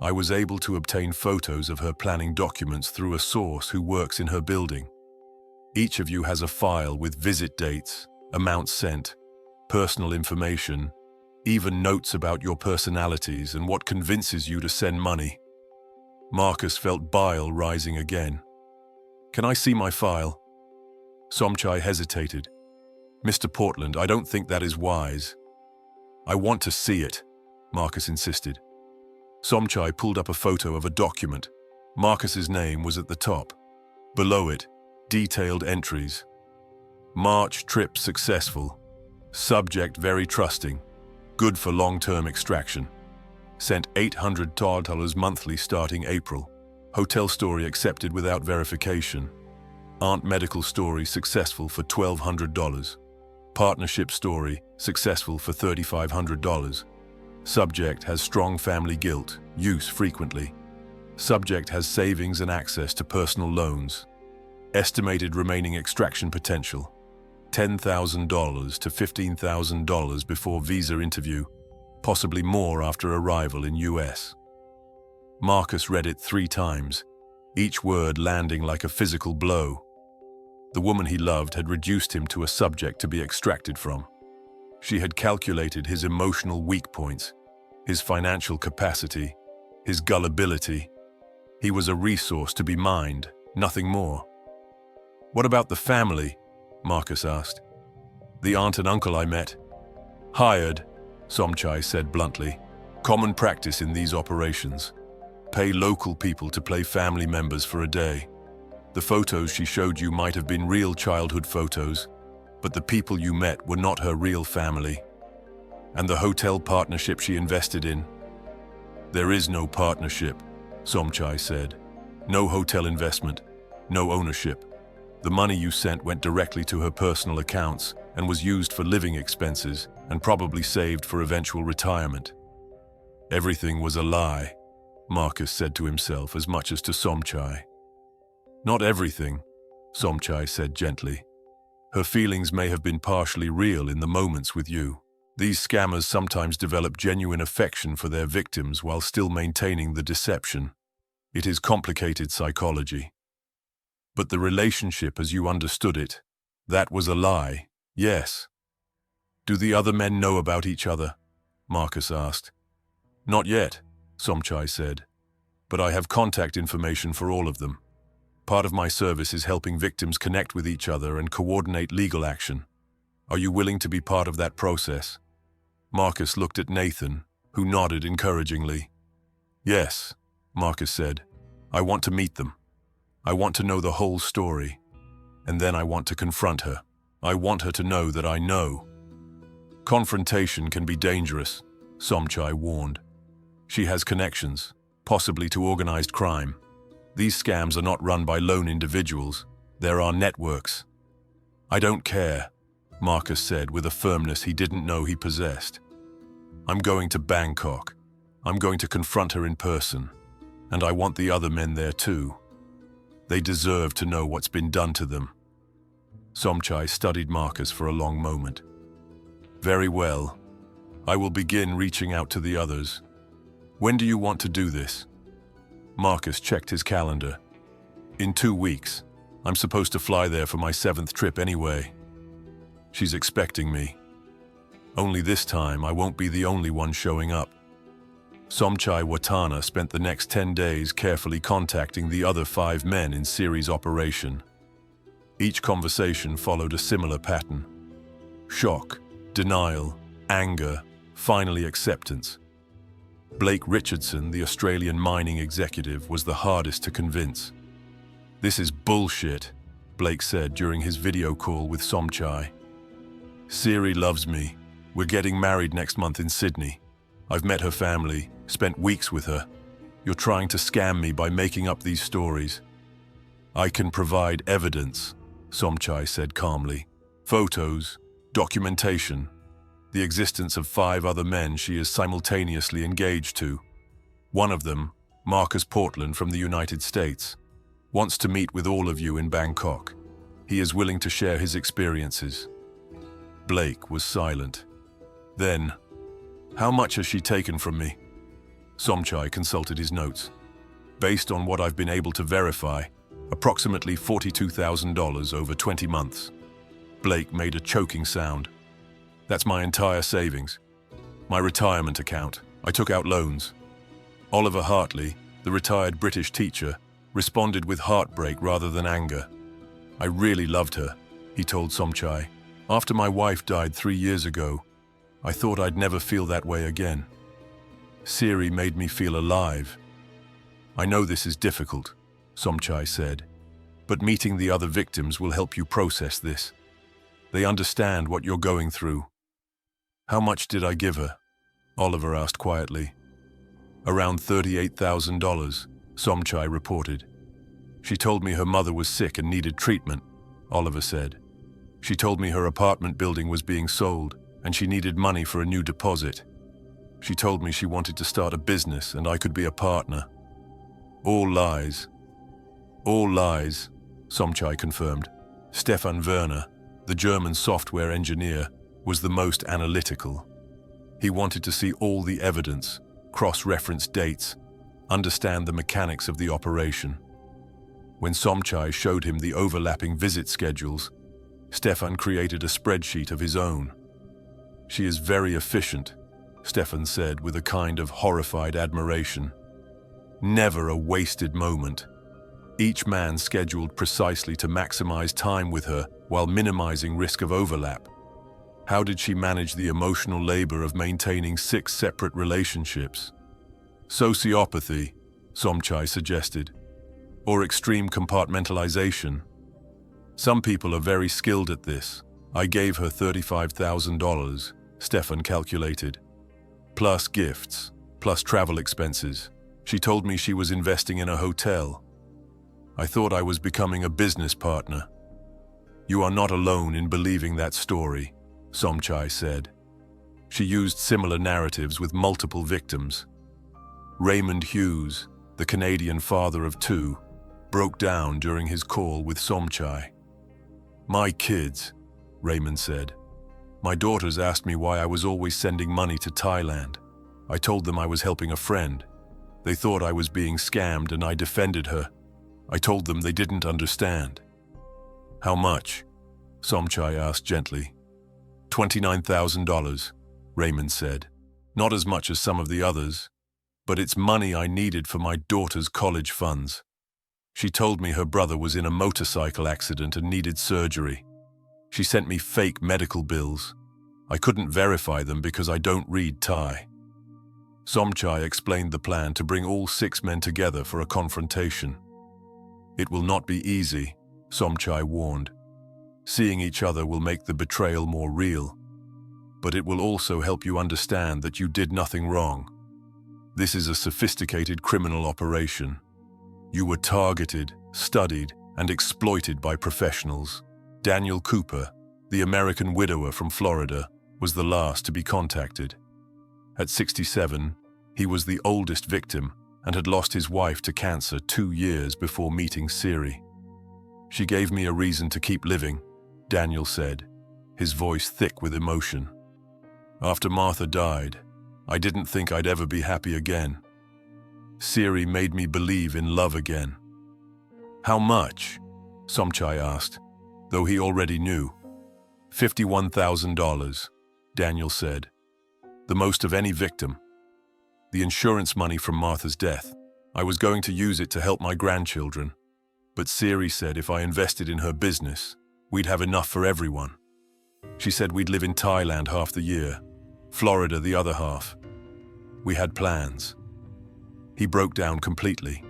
I was able to obtain photos of her planning documents through a source who works in her building. Each of you has a file with visit dates, amounts sent, personal information, even notes about your personalities and what convinces you to send money. Marcus felt bile rising again. Can I see my file? Somchai hesitated. Mr. Portland, I don't think that is wise. I want to see it, Marcus insisted. Somchai pulled up a photo of a document. Marcus's name was at the top. Below it, detailed entries. March trip successful. Subject very trusting. Good for long-term extraction. Sent $800 monthly starting April. Hotel story accepted without verification. Aunt medical story successful for $1,200. Partnership story successful for $3,500. Subject has strong family guilt, use frequently. Subject has savings and access to personal loans. Estimated remaining extraction potential, $10,000 to $15,000 before visa interview, possibly more after arrival in US. Marcus read it 3 times, each word landing like a physical blow. The woman he loved had reduced him to a subject to be extracted from. She had calculated his emotional weak points, his financial capacity, his gullibility. He was a resource to be mined, nothing more. "What about the family?" Marcus asked. "The aunt and uncle I met." "Hired," Somchai said bluntly. "Common practice in these operations. Pay local people to play family members for a day. The photos she showed you might have been real childhood photos, but the people you met were not her real family. And the hotel partnership she invested in?" "There is no partnership," Somchai said. "No hotel investment, no ownership. The money you sent went directly to her personal accounts and was used for living expenses and probably saved for eventual retirement." "Everything was a lie," Marcus said to himself as much as to Somchai. "Not everything," Somchai said gently. "Her feelings may have been partially real in the moments with you. These scammers sometimes develop genuine affection for their victims while still maintaining the deception. It is complicated psychology. But the relationship as you understood it, that was a lie, yes." "Do the other men know about each other?" Marcus asked. "Not yet," Somchai said. "But I have contact information for all of them. Part of my service is helping victims connect with each other and coordinate legal action. Are you willing to be part of that process?" Marcus looked at Nathan, who nodded encouragingly. "Yes," Marcus said. "I want to meet them. I want to know the whole story. And then I want to confront her. I want her to know that I know." "Confrontation can be dangerous," Somchai warned. "She has connections, possibly to organized crime. These scams are not run by lone individuals. There are networks." "I don't care," Marcus said with a firmness he didn't know he possessed. "I'm going to Bangkok. I'm going to confront her in person. And I want the other men there too. They deserve to know what's been done to them." Somchai studied Marcus for a long moment. "Very well. I will begin reaching out to the others. When do you want to do this?" Marcus checked his calendar. "In 2 weeks. I'm supposed to fly there for my 7th trip anyway." "She's expecting me. Only this time I won't be the only one showing up." Somchai Watana spent the next 10 days carefully contacting the other 5 men in Siri's operation. Each conversation followed a similar pattern. Shock, denial, anger, finally acceptance. Blake Richardson, the Australian mining executive, was the hardest to convince. "This is bullshit," Blake said during his video call with Somchai. "Siri loves me. We're getting married next month in Sydney. I've met her family, spent weeks with her. You're trying to scam me by making up these stories." "I can provide evidence," Somchai said calmly. "Photos, documentation, the existence of 5 other men she is simultaneously engaged to. One of them, Marcus Portland from the United States, wants to meet with all of you in Bangkok. He is willing to share his experiences." Blake was silent. Then, "How much has she taken from me?" Somchai consulted his notes. "Based on what I've been able to verify, approximately $42,000 over 20 months. Blake made a choking sound. "That's my entire savings. My retirement account. I took out loans." Oliver Hartley, the retired British teacher, responded with heartbreak rather than anger. "I really loved her," he told Somchai. "After my wife died 3 years ago, I thought I'd never feel that way again. Siri made me feel alive." "I know this is difficult," Somchai said, "but meeting the other victims will help you process this. They understand what you're going through." "How much did I give her?" Oliver asked quietly. Around $38,000, Somchai reported. She told me her mother was sick and needed treatment, Oliver said. She told me her apartment building was being sold and she needed money for a new deposit. She told me she wanted to start a business and I could be a partner. All lies. All lies, Somchai confirmed. Stefan Werner, the German software engineer, was the most analytical. He wanted to see all the evidence, cross-reference dates, understand the mechanics of the operation. When Somchai showed him the overlapping visit schedules, Stefan created a spreadsheet of his own. She is very efficient, Stefan said with a kind of horrified admiration. Never a wasted moment. Each man scheduled precisely to maximize time with her while minimizing risk of overlap. How did she manage the emotional labor of maintaining 6 separate relationships? Sociopathy, Somchai suggested, or extreme compartmentalization. Some people are very skilled at this. I gave her $35,000, Stefan calculated. Plus gifts, plus travel expenses. She told me she was investing in a hotel. I thought I was becoming a business partner. You are not alone in believing that story, Somchai said. She used similar narratives with multiple victims. Raymond Hughes, the Canadian father of 2, broke down during his call with Somchai. My kids, Raymond said. My daughters asked me why I was always sending money to Thailand. I told them I was helping a friend. They thought I was being scammed and I defended her. I told them they didn't understand. How much? Somchai asked gently. $29,000, Raymond said. Not as much as some of the others, but it's money I needed for my daughter's college funds. She told me her brother was in a motorcycle accident and needed surgery. She sent me fake medical bills. I couldn't verify them because I don't read Thai. Somchai explained the plan to bring all 6 men together for a confrontation. It will not be easy, Somchai warned. Seeing each other will make the betrayal more real, but it will also help you understand that you did nothing wrong. This is a sophisticated criminal operation. You were targeted, studied, and exploited by professionals. Daniel Cooper, the American widower from Florida, was the last to be contacted. At 67, he was the oldest victim and had lost his wife to cancer 2 years before meeting Siri. She gave me a reason to keep living, Daniel said, his voice thick with emotion. After Martha died, I didn't think I'd ever be happy again. Siri made me believe in love again. How much? Somchai asked, though he already knew. $51,000, Daniel said. The most of any victim. The insurance money from Martha's death. I was going to use it to help my grandchildren. But Siri said if I invested in her business, we'd have enough for everyone. She said we'd live in Thailand half the year, Florida the other half. We had plans. He broke down completely.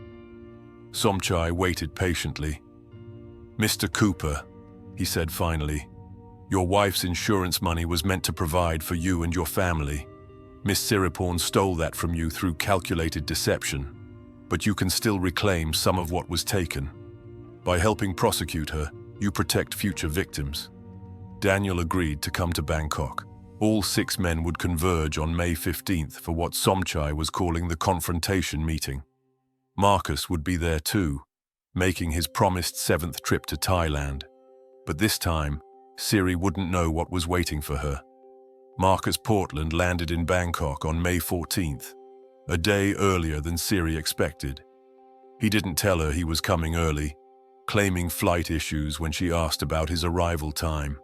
Somchai waited patiently. Mr. Cooper, he said finally, your wife's insurance money was meant to provide for you and your family. Miss Siriporn stole that from you through calculated deception, but you can still reclaim some of what was taken. By helping prosecute her, you protect future victims. Daniel agreed to come to Bangkok. All 6 men would converge on May 15th for what Somchai was calling the confrontation meeting. Marcus would be there too, making his promised 7th trip to Thailand. But this time, Siri wouldn't know what was waiting for her. Marcus Portland landed in Bangkok on May 14th, a day earlier than Siri expected. He didn't tell her he was coming early, claiming flight issues when she asked about his arrival time.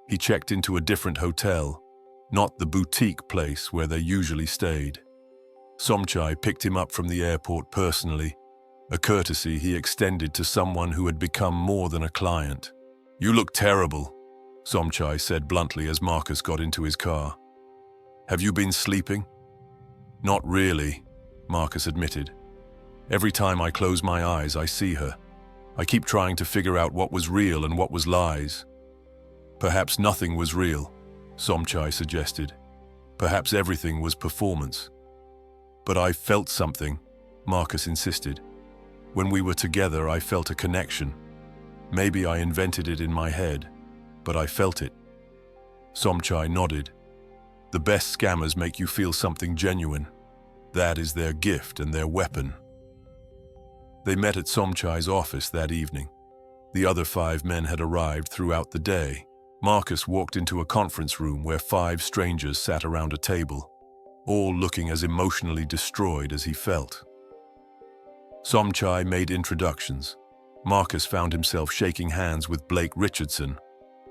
He checked into a different hotel, not the boutique place where they usually stayed. Somchai picked him up from the airport personally, a courtesy he extended to someone who had become more than a client. You look terrible, Somchai said bluntly as Marcus got into his car. Have you been sleeping? Not really, Marcus admitted. Every time I close my eyes, I see her. I keep trying to figure out what was real and what was lies. Perhaps nothing was real, Somchai suggested. Perhaps everything was performance. But I felt something, Marcus insisted. When we were together, I felt a connection. Maybe I invented it in my head, but I felt it. Somchai nodded. The best scammers make you feel something genuine. That is their gift and their weapon. They met at Somchai's office that evening. The other 5 men had arrived throughout the day. Marcus walked into a conference room where 5 strangers sat around a table, all looking as emotionally destroyed as he felt. Somchai made introductions. Marcus found himself shaking hands with Blake Richardson,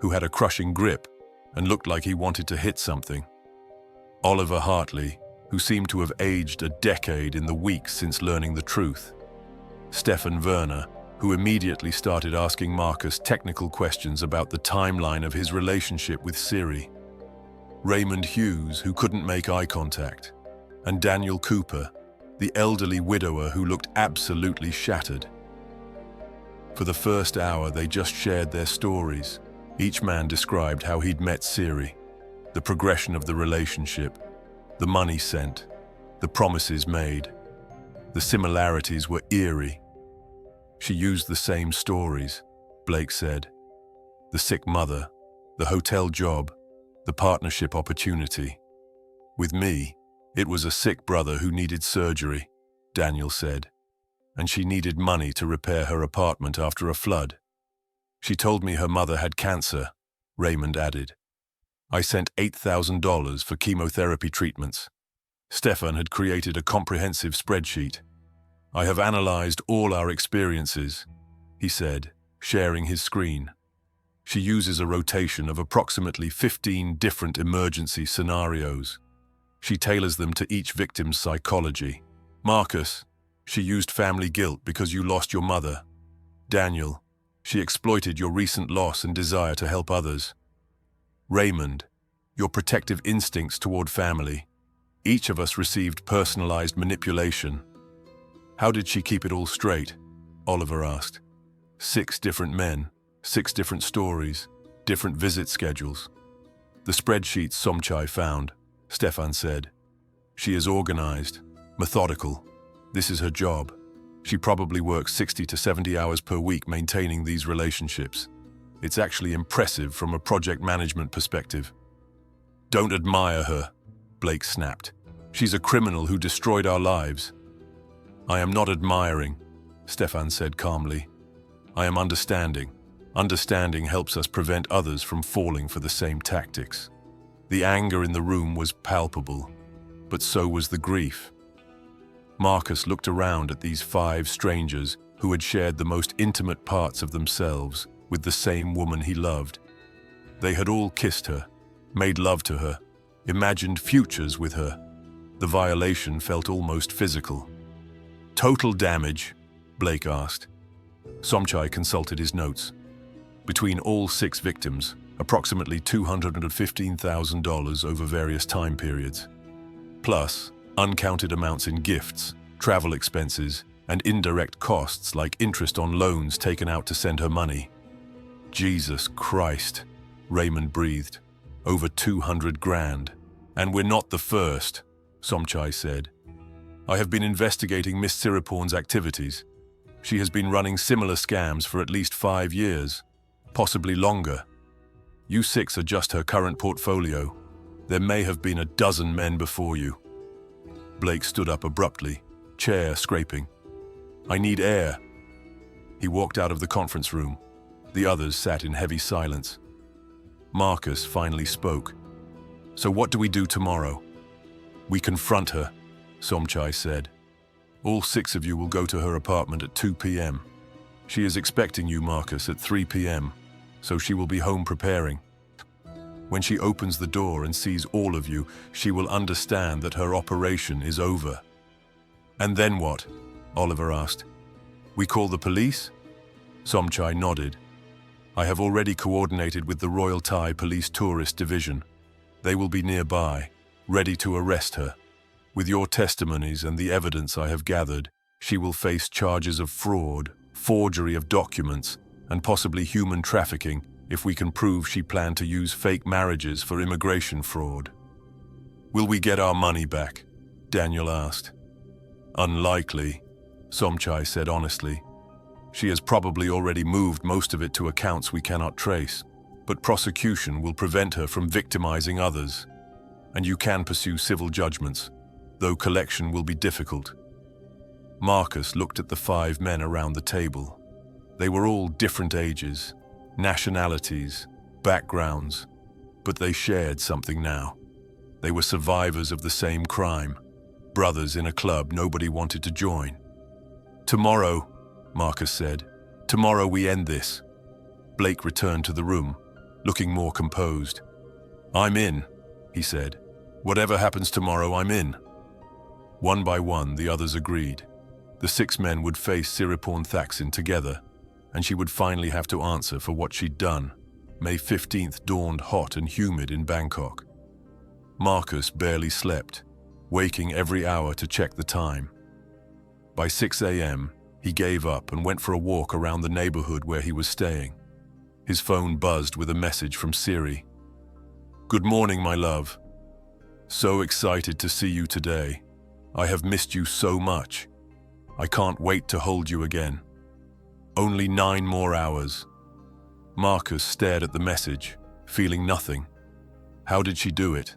who had a crushing grip and looked like he wanted to hit something. Oliver Hartley, who seemed to have aged a decade in the weeks since learning the truth. Stefan Werner, who immediately started asking Marcus technical questions about the timeline of his relationship with Siri. Raymond Hughes, who couldn't make eye contact. And Daniel Cooper, the elderly widower who looked absolutely shattered. For the first hour, they just shared their stories. Each man described how he'd met Siri, the progression of the relationship, the money sent, the promises made. The similarities were eerie. She used the same stories, Blake said. The sick mother, the hotel job, the partnership opportunity. With me, it was a sick brother who needed surgery, Daniel said, and she needed money to repair her apartment after a flood. She told me her mother had cancer, Raymond added. I sent $8,000 for chemotherapy treatments. Stefan had created a comprehensive spreadsheet. I have analyzed all our experiences, he said, sharing his screen. She uses a rotation of approximately 15 different emergency scenarios. She tailors them to each victim's psychology. Marcus, she used family guilt because you lost your mother. Daniel, she exploited your recent loss and desire to help others. Raymond, your protective instincts toward family. Each of us received personalized manipulation. How did she keep it all straight? Oliver asked. 6 different men, 6 different stories, different visit schedules. The spreadsheets Somchai found, Stefan said. She is organized, methodical. This is her job. She probably works 60 to 70 hours per week maintaining these relationships. It's actually impressive from a project management perspective. Don't admire her, Blake snapped. She's a criminal who destroyed our lives. I am not admiring, Stefan said calmly. I am understanding. Understanding helps us prevent others from falling for the same tactics. The anger in the room was palpable, but so was the grief. Marcus looked around at these 5 strangers who had shared the most intimate parts of themselves with the same woman he loved. They had all kissed her, made love to her, imagined futures with her. The violation felt almost physical. Total damage? Blake asked. Somchai consulted his notes. Between all 6 victims, approximately $215,000 over various time periods. Plus, uncounted amounts in gifts, travel expenses, and indirect costs like interest on loans taken out to send her money. Jesus Christ, Raymond breathed. Over 200 grand. And we're not the first, Somchai said. I have been investigating Miss Siriporn's activities. She has been running similar scams for at least 5 years, possibly longer. You 6 are just her current portfolio. There may have been a dozen men before you. Blake stood up abruptly, chair scraping. I need air. He walked out of the conference room. The others sat in heavy silence. Marcus finally spoke. So what do we do tomorrow? We confront her, Somchai said. All 6 of you will go to her apartment at 2 p.m. She is expecting you, Marcus, at 3 p.m., so she will be home preparing. When she opens the door and sees all of you, she will understand that her operation is over. And then what? Oliver asked. We call the police? Somchai nodded. I have already coordinated with the Royal Thai Police Tourist Division. They will be nearby, ready to arrest her. With your testimonies and the evidence I have gathered, she will face charges of fraud, forgery of documents, and possibly human trafficking if we can prove she planned to use fake marriages for immigration fraud. Will we get our money back? Daniel asked. Unlikely, Somchai said honestly. She has probably already moved most of it to accounts we cannot trace, but prosecution will prevent her from victimizing others. And you can pursue civil judgments, though collection will be difficult. Marcus looked at the 5 men around the table. They were all different ages, nationalities, backgrounds, but they shared something now. They were survivors of the same crime, brothers in a club nobody wanted to join. "Tomorrow," Marcus said, "tomorrow we end this." Blake returned to the room, looking more composed. "I'm in," he said. "Whatever happens tomorrow, I'm in." One by one, the others agreed. The 6 men would face Siriporn Thaxin together, and she would finally have to answer for what she'd done. May 15th dawned hot and humid in Bangkok. Marcus barely slept, waking every hour to check the time. By 6 a.m., he gave up and went for a walk around the neighborhood where he was staying. His phone buzzed with a message from Siri. "Good morning, my love. So excited to see you today. I have missed you so much. I can't wait to hold you again. Only 9 more hours." Marcus stared at the message, feeling nothing. How did she do it?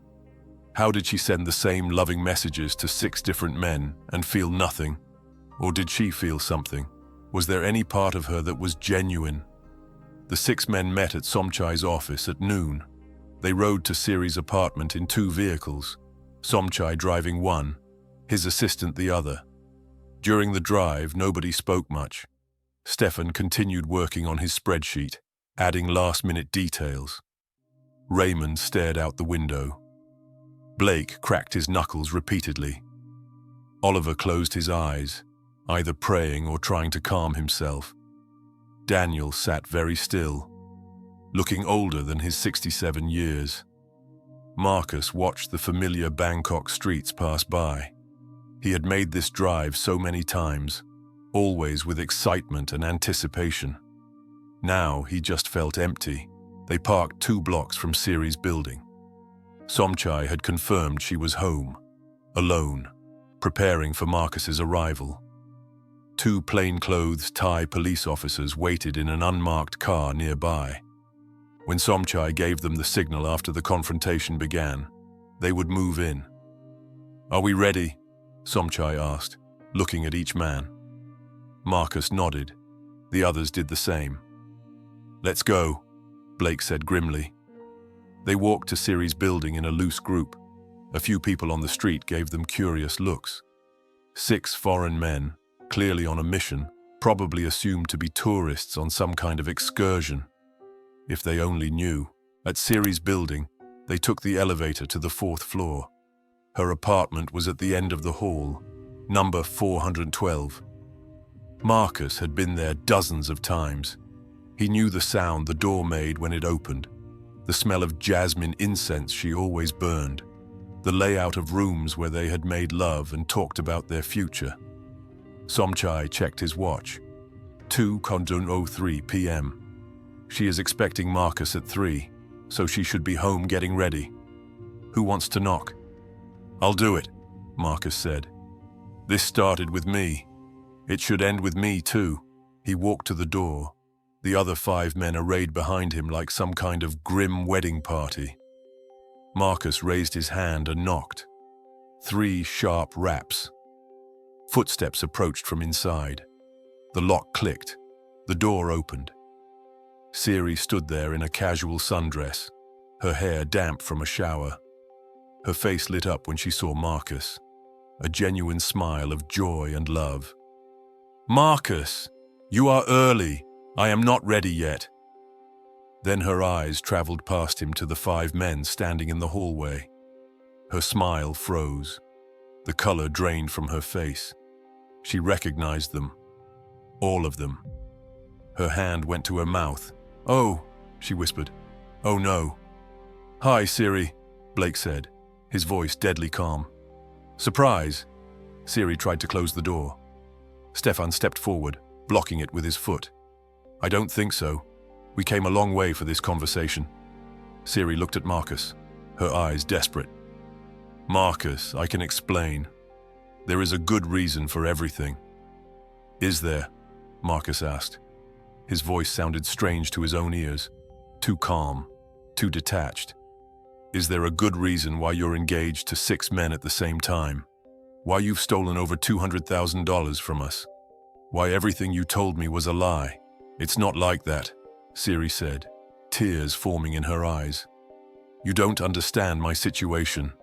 How did she send the same loving messages to 6 different men and feel nothing? Or did she feel something? Was there any part of her that was genuine? The 6 men met at Somchai's office at noon. They rode to Siri's apartment in 2 vehicles, Somchai driving one, his assistant the other. During the drive, nobody spoke much. Stefan continued working on his spreadsheet, adding last-minute details. Raymond stared out the window. Blake cracked his knuckles repeatedly. Oliver closed his eyes, either praying or trying to calm himself. Daniel sat very still, looking older than his 67 years. Marcus watched the familiar Bangkok streets pass by. He had made this drive so many times, always with excitement and anticipation. Now he just felt empty. They parked 2 blocks from Siri's building. Somchai had confirmed she was home, alone, preparing for Marcus's arrival. 2 plainclothes Thai police officers waited in an unmarked car nearby. When Somchai gave them the signal after the confrontation began, they would move in. "Are we ready?" Somchai asked, looking at each man. Marcus nodded. The others did the same. "Let's go," Blake said grimly. They walked to Siri's building in a loose group. A few people on the street gave them curious looks. 6 foreign men, clearly on a mission, probably assumed to be tourists on some kind of excursion. If they only knew. At Siri's building, they took the elevator to the 4th floor. Her apartment was at the end of the hall, number 412. Marcus had been there dozens of times. He knew the sound the door made when it opened, the smell of jasmine incense she always burned, the layout of rooms where they had made love and talked about their future. Somchai checked his watch. 2:03 p.m. She is expecting Marcus at 3, so she should be home getting ready. "Who wants to knock?" "I'll do it," Marcus said. "This started with me. It should end with me too." He walked to the door. The other 5 men arrayed behind him like some kind of grim wedding party. Marcus raised his hand and knocked. 3 sharp raps. Footsteps approached from inside. The lock clicked. The door opened. Siri stood there in a casual sundress, her hair damp from a shower. Her face lit up when she saw Marcus, a genuine smile of joy and love. "Marcus, you are early. I am not ready yet." Then her eyes traveled past him to the 5 men standing in the hallway. Her smile froze. The color drained from her face. She recognized them. All of them. Her hand went to her mouth. "Oh," she whispered. "Oh no." "Hi, Siri," Blake said, his voice deadly calm. "Surprise." Siri tried to close the door. Stefan stepped forward, blocking it with his foot. "I don't think so. We came a long way for this conversation." Siri looked at Marcus, her eyes desperate. "Marcus, I can explain. There is a good reason for everything. Is there? Marcus asked. His voice sounded strange to his own ears, too calm, too detached. Is there a good reason why you're engaged to 6 men at the same time? Why you've stolen over $200,000 from us? Why everything you told me was a lie? It's not like that, Siri said, tears forming in her eyes. You don't understand my situation.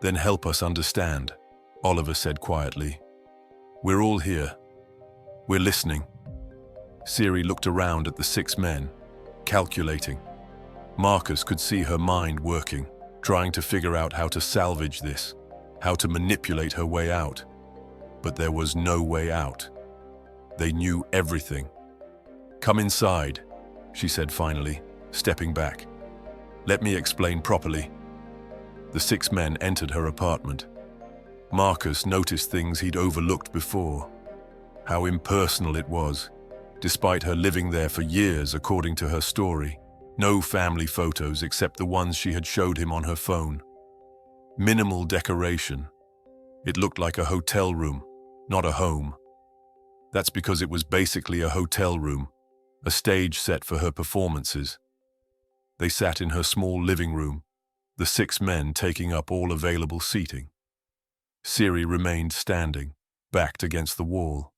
Then help us understand, Oliver said quietly. We're all here. We're listening. Siri looked around at the 6 men, calculating. Marcus could see her mind working, trying to figure out how to salvage this, how to manipulate her way out. But there was no way out. They knew everything. Come inside, she said finally, stepping back. Let me explain properly. The 6 men entered her apartment. Marcus noticed things he'd overlooked before. How impersonal it was, despite her living there for years according to her story. No family photos except the ones she had showed him on her phone. Minimal decoration. It looked like a hotel room, not a home. That's because it was basically a hotel room, a stage set for her performances. They sat in her small living room, the 6 men taking up all available seating. Siri remained standing, backed against the wall.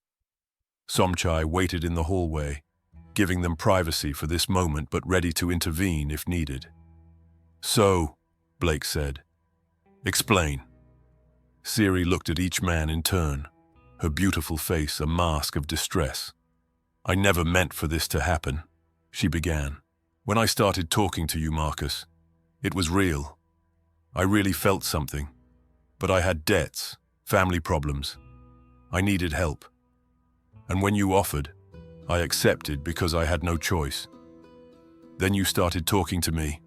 Somchai waited in the hallway, giving them privacy for this moment but ready to intervene if needed. So, Blake said, explain. Siri looked at each man in turn, her beautiful face a mask of distress. I never meant for this to happen, she began. When I started talking to you, Marcus, it was real. I really felt something. But I had debts, family problems. I needed help. And when you offered, I accepted because I had no choice. Then you started talking to me,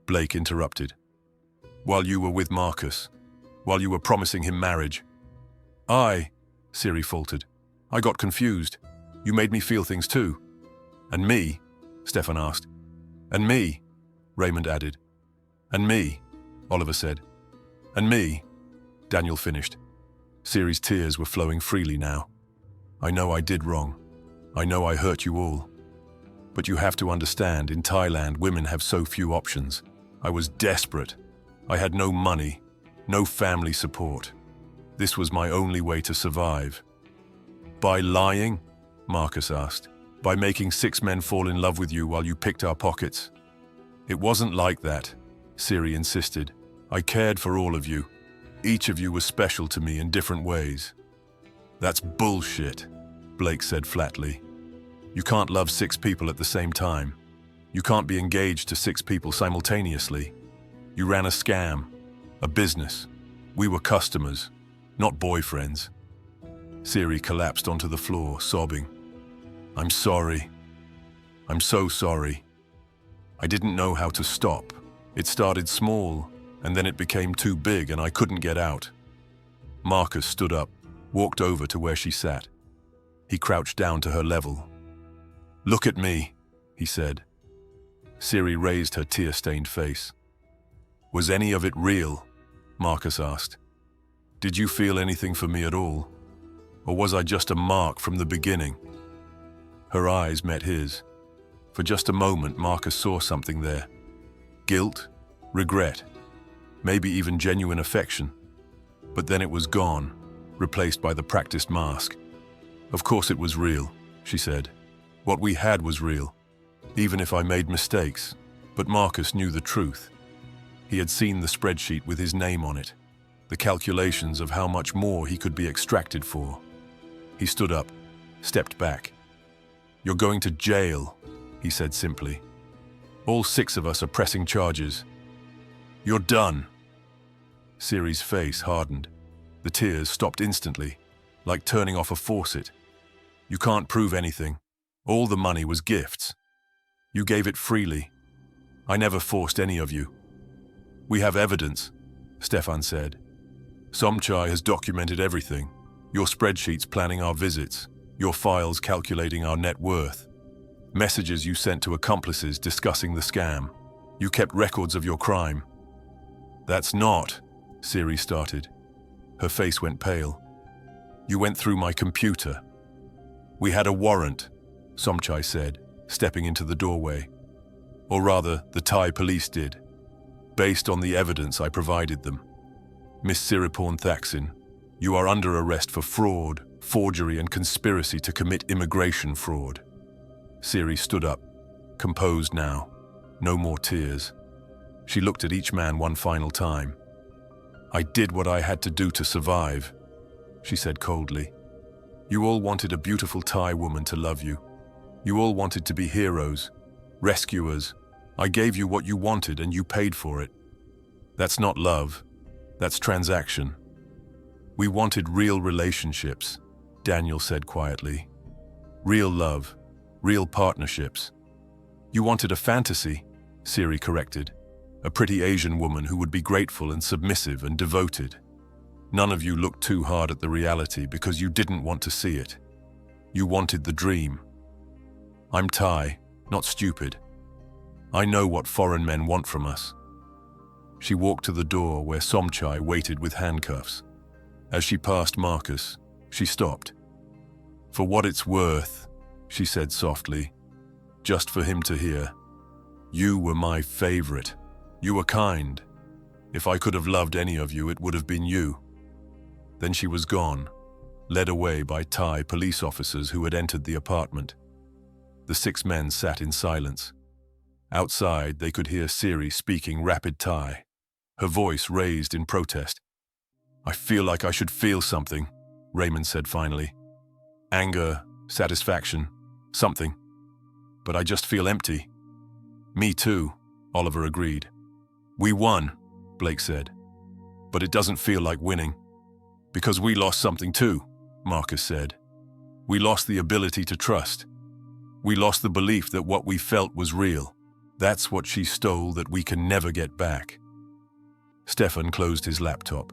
Blake interrupted. While you were with Marcus, while you were promising him marriage. Siri faltered. I got confused. You made me feel things too. And me? Stefan asked. And me? Raymond added. And me? Oliver said. And me? Daniel finished. Siri's tears were flowing freely now. I know I did wrong. I know I hurt you all. But you have to understand, in Thailand, women have so few options. I was desperate. I had no money, no family support. This was my only way to survive. By lying? Marcus asked. By making 6 men fall in love with you while you picked our pockets? It wasn't like that, Siri insisted. I cared for all of you. Each of you was special to me in different ways. That's bullshit, Blake said flatly. You can't love 6 people at the same time. You can't be engaged to 6 people simultaneously. You ran a scam, a business. We were customers, not boyfriends. Siri collapsed onto the floor, sobbing. I'm sorry. I'm so sorry. I didn't know how to stop. It started small, and then it became too big and I couldn't get out. Marcus stood up, walked over to where she sat. He crouched down to her level. Look at me, he said. Siri raised her tear-stained face. Was any of it real? Marcus asked. Did you feel anything for me at all? Or was I just a mark from the beginning? Her eyes met his. For just a moment, Marcus saw something there. Guilt, regret, maybe even genuine affection. But then it was gone, replaced by the practiced mask. Of course it was real, she said. What we had was real, even if I made mistakes. But Marcus knew the truth. He had seen the spreadsheet with his name on it, the calculations of how much more he could be extracted for. He stood up, stepped back. You're going to jail, he said simply. All 6 of us are pressing charges. You're done. Siri's face hardened. The tears stopped instantly, like turning off a faucet. You can't prove anything. All the money was gifts. You gave it freely. I never forced any of you. We have evidence, Stefan said. Somchai has documented everything. Your spreadsheets planning our visits, your files calculating our net worth, messages you sent to accomplices discussing the scam. You kept records of your crime. That's not, Siri started. Her face went pale. "You went through my computer." "We had a warrant," Somchai said, stepping into the doorway. "Or rather, the Thai police did, based on the evidence I provided them. Miss Siriporn Thaksin, you are under arrest for fraud, forgery and conspiracy to commit immigration fraud." Siri stood up, composed now, no more tears. She looked at each man one final time. "I did what I had to do to survive," she said coldly. "You all wanted a beautiful Thai woman to love you. You all wanted to be heroes, rescuers. I gave you what you wanted and you paid for it. That's not love, that's transaction." "We wanted real relationships," Daniel said quietly. "Real love, real partnerships." "You wanted a fantasy," Siri corrected. "A pretty Asian woman who would be grateful and submissive and devoted. None of you looked too hard at the reality because you didn't want to see it. You wanted the dream. I'm Thai, not stupid. I know what foreign men want from us." She walked to the door where Somchai waited with handcuffs. As she passed Marcus, she stopped. "For what it's worth," she said softly, just for him to hear, "you were my favorite. You were kind. If I could have loved any of you, it would have been you." Then she was gone, led away by Thai police officers who had entered the apartment. The 6 men sat in silence. Outside, they could hear Siri speaking rapid Thai, her voice raised in protest. "I feel like I should feel something," Raymond said finally. "Anger, satisfaction, something. But I just feel empty." "Me too," Oliver agreed. "We won," Blake said. "But it doesn't feel like winning. Because we lost something too," Marcus said. "We lost the ability to trust. We lost the belief that what we felt was real. That's what she stole that we can never get back." Stefan closed his laptop.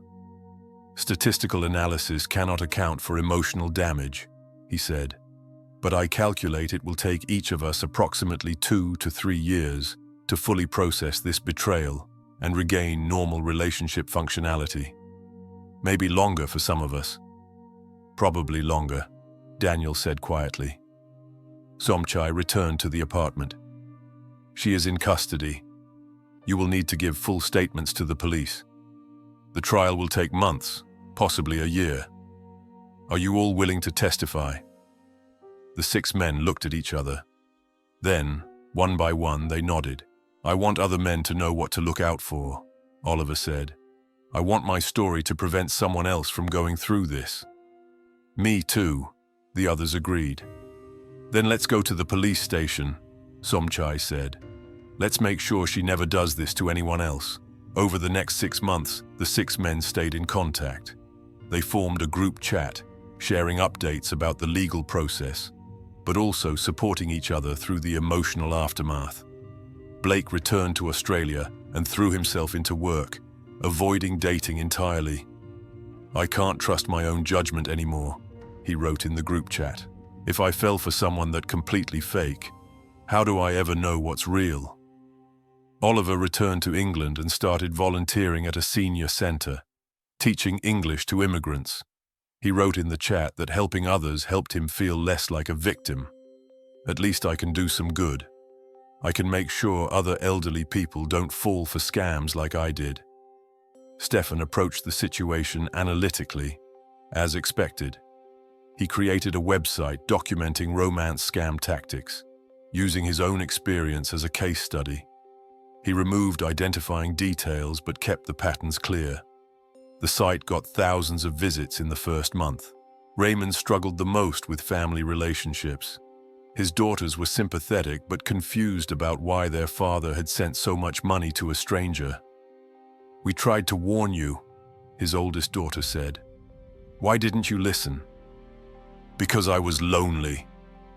"Statistical analysis cannot account for emotional damage," he said. "But I calculate it will take each of us approximately 2 to 3 years to fully process this betrayal and regain normal relationship functionality. Maybe longer for some of us." "Probably longer," Daniel said quietly. Somchai returned to the apartment. "She is in custody. You will need to give full statements to the police. The trial will take months, possibly a year. Are you all willing to testify?" The 6 men looked at each other. Then, one by one, they nodded. "I want other men to know what to look out for," Oliver said. "I want my story to prevent someone else from going through this." "Me too," the others agreed. "Then let's go to the police station," Somchai said. "Let's make sure she never does this to anyone else." Over the next 6 months, the 6 men stayed in contact. They formed a group chat, sharing updates about the legal process, but also supporting each other through the emotional aftermath. Blake returned to Australia and threw himself into work, avoiding dating entirely. "I can't trust my own judgment anymore," he wrote in the group chat. "If I fell for someone that completely fake, how do I ever know what's real?" Oliver returned to England and started volunteering at a senior centre, teaching English to immigrants. He wrote in the chat that helping others helped him feel less like a victim. "At least I can do some good. I can make sure other elderly people don't fall for scams like I did." Stefan approached the situation analytically, as expected. He created a website documenting romance scam tactics, using his own experience as a case study. He removed identifying details but kept the patterns clear. The site got thousands of visits in the first month. Raymond struggled the most with family relationships. His daughters were sympathetic but confused about why their father had sent so much money to a stranger. "We tried to warn you," his oldest daughter said. "Why didn't you listen?" "Because I was lonely,"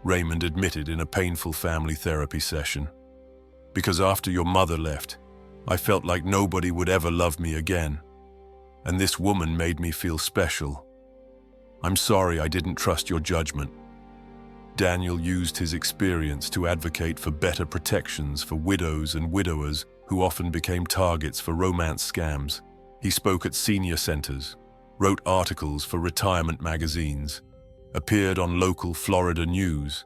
Raymond admitted in a painful family therapy session. "Because after your mother left, I felt like nobody would ever love me again. And this woman made me feel special. I'm sorry I didn't trust your judgment." Daniel used his experience to advocate for better protections for widows and widowers who often became targets for romance scams. He spoke at senior centers, wrote articles for retirement magazines, appeared on local Florida news.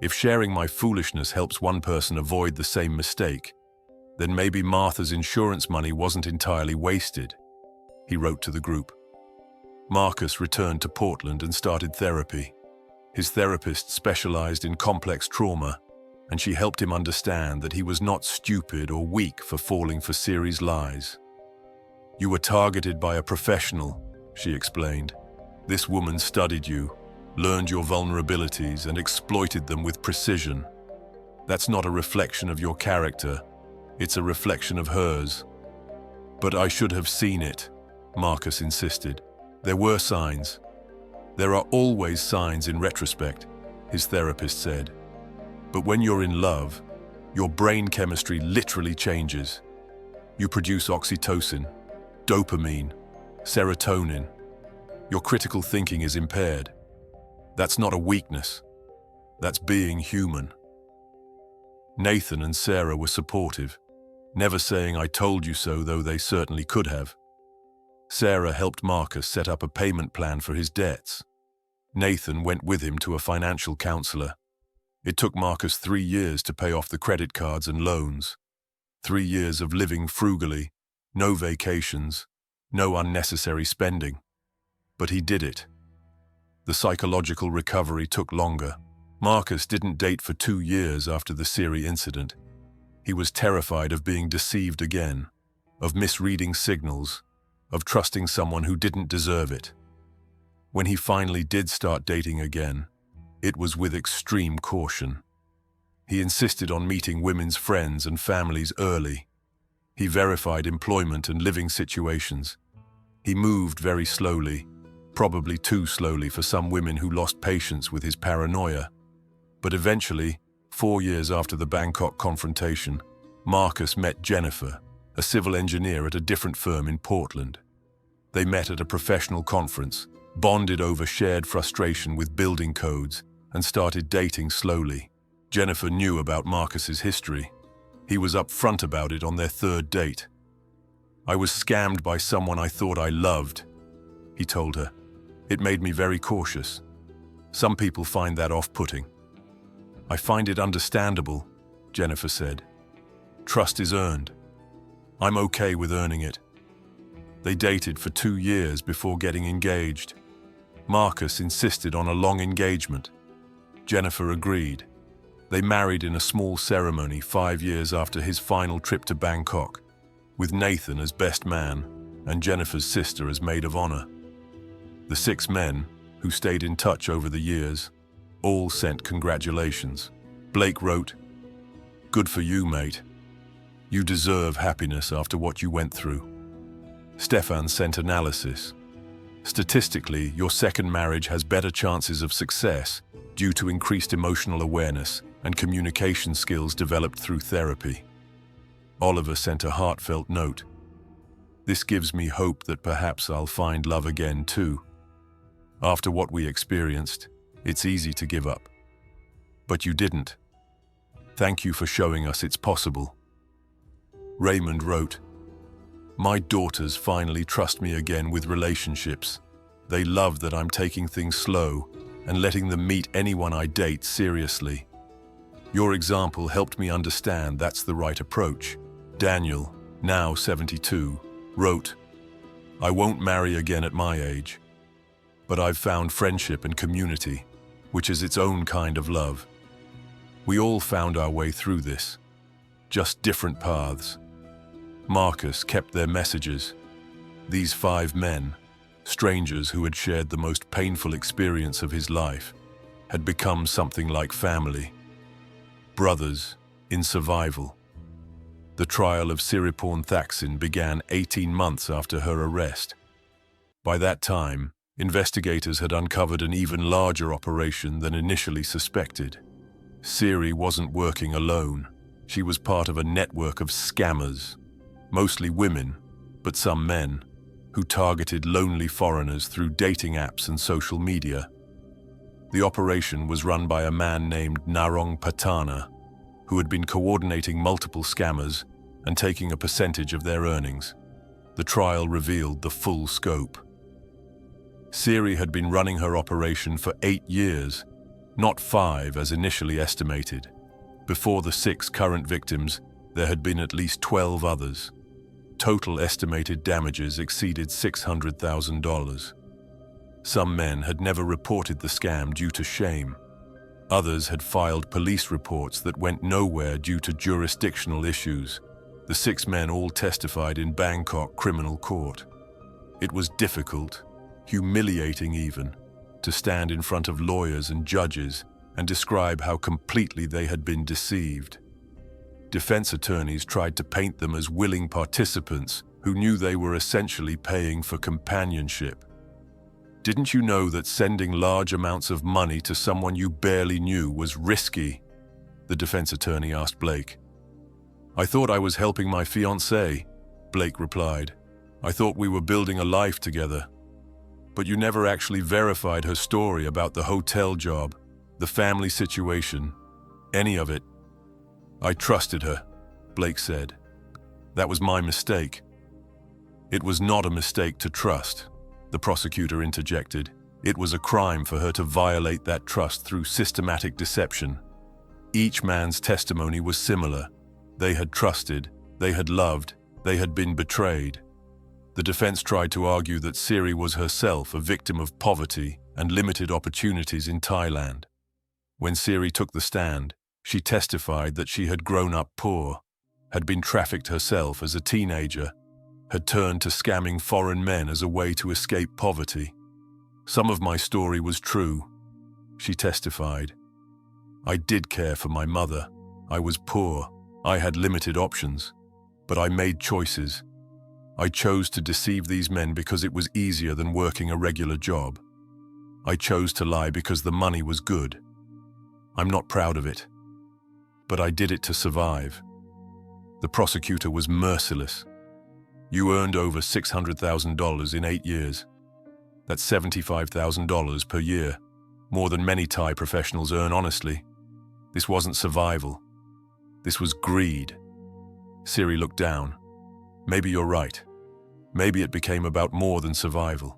If sharing my foolishness helps one person avoid the same mistake, then maybe Martha's insurance money wasn't entirely wasted, he wrote to the group. Marcus returned to Portland and started therapy. His therapist specialized in complex trauma, and she helped him understand that he was not stupid or weak for falling for Siri's lies. "You were targeted by a professional," she explained. "This woman studied you, learned your vulnerabilities, and exploited them with precision. That's not a reflection of your character, it's a reflection of hers." "But I should have seen it," Marcus insisted. "There were signs." "There are always signs in retrospect," his therapist said. "But when you're in love, your brain chemistry literally changes. You produce oxytocin, dopamine, serotonin. Your critical thinking is impaired. That's not a weakness. That's being human." Nathan and Sarah were supportive, never saying "I told you so," though they certainly could have. Sarah helped Marcus set up a payment plan for his debts. Nathan went with him to a financial counselor. It took Marcus 3 years to pay off the credit cards and loans. 3 years of living frugally, no vacations, no unnecessary spending. But he did it. The psychological recovery took longer. Marcus didn't date for 2 years after the Siri incident. He was terrified of being deceived again, of misreading signals, of trusting someone who didn't deserve it. When he finally did start dating again, it was with extreme caution. He insisted on meeting women's friends and families early. He verified employment and living situations. He moved very slowly, probably too slowly for some women who lost patience with his paranoia. But eventually, 4 years after the Bangkok confrontation, Marcus met Jennifer, a civil engineer at a different firm in Portland. They met at a professional conference, bonded over shared frustration with building codes, and started dating slowly. Jennifer knew about Marcus's history. He was upfront about it on their 3rd date. "I was scammed by someone I thought I loved," he told her. "It made me very cautious. Some people find that off-putting." "I find it understandable," Jennifer said. "Trust is earned. I'm okay with earning it." They dated for 2 years before getting engaged. Marcus insisted on a long engagement. Jennifer agreed. They married in a small ceremony 5 years after his final trip to Bangkok, with Nathan as best man and Jennifer's sister as maid of honor. The 6 men, who stayed in touch over the years, all sent congratulations. Blake wrote, "Good for you, mate. You deserve happiness after what you went through." Stefan sent analysis. "Statistically, your second marriage has better chances of success due to increased emotional awareness and communication skills developed through therapy." Oliver sent a heartfelt note. "This gives me hope that perhaps I'll find love again too. After what we experienced, it's easy to give up. But you didn't. Thank you for showing us it's possible." Raymond wrote, "My daughters finally trust me again with relationships. They love that I'm taking things slow and letting them meet anyone I date seriously. Your example helped me understand that's the right approach." Daniel, now 72, wrote, "I won't marry again at my age, but I've found friendship and community, which is its own kind of love. We all found our way through this, just different paths." Marcus kept their messages. These 5 men, strangers who had shared the most painful experience of his life, had become something like family. Brothers in survival. The trial of Siriporn Thaksin began 18 months after her arrest. By that time, investigators had uncovered an even larger operation than initially suspected. Siri wasn't working alone. She was part of a network of scammers, mostly women, but some men, who targeted lonely foreigners through dating apps and social media. The operation was run by a man named Narong Patana, who had been coordinating multiple scammers and taking a percentage of their earnings. The trial revealed the full scope. Siri had been running her operation for 8 years, not 5 as initially estimated. Before the 6 current victims, there had been at least 12 others. Total estimated damages exceeded $600,000. Some men had never reported the scam due to shame. Others had filed police reports that went nowhere due to jurisdictional issues. The 6 men all testified in Bangkok criminal court. It was difficult, humiliating even, to stand in front of lawyers and judges and describe how completely they had been deceived. Defense attorneys tried to paint them as willing participants who knew they were essentially paying for companionship. Didn't you know that sending large amounts of money to someone you barely knew was risky? The defense attorney asked Blake. I thought I was helping my fiancée, Blake replied. I thought we were building a life together. But you never actually verified her story about the hotel job, the family situation, any of it. I trusted her, Blake said. That was my mistake. It was not a mistake to trust, the prosecutor interjected. It was a crime for her to violate that trust through systematic deception. Each man's testimony was similar. They had trusted, they had loved, they had been betrayed. The defense tried to argue that Siri was herself a victim of poverty and limited opportunities in Thailand. When Siri took the stand, she testified that she had grown up poor, had been trafficked herself as a teenager, had turned to scamming foreign men as a way to escape poverty. Some of my story was true, she testified. I did care for my mother. I was poor. I had limited options. But I made choices. I chose to deceive these men because it was easier than working a regular job. I chose to lie because the money was good. I'm not proud of it. But I did it to survive. The prosecutor was merciless. You earned over $600,000 in 8 years. That's $75,000 per year, more than many Thai professionals earn honestly. This wasn't survival. This was greed. Siri looked down. Maybe you're right. Maybe it became about more than survival.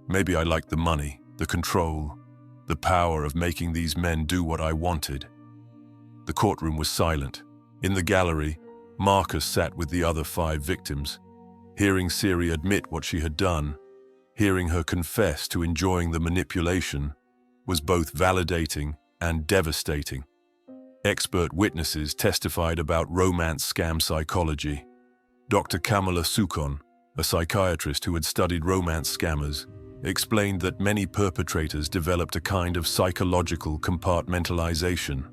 Maybe I liked the money, the control, the power of making these men do what I wanted. The courtroom was silent. In the gallery, Marcus sat with the other 5 victims. Hearing Siri admit what she had done, hearing her confess to enjoying the manipulation, was both validating and devastating. Expert witnesses testified about romance scam psychology. Dr. Kamala Sukon, a psychiatrist who had studied romance scammers, explained that many perpetrators developed a kind of psychological compartmentalization.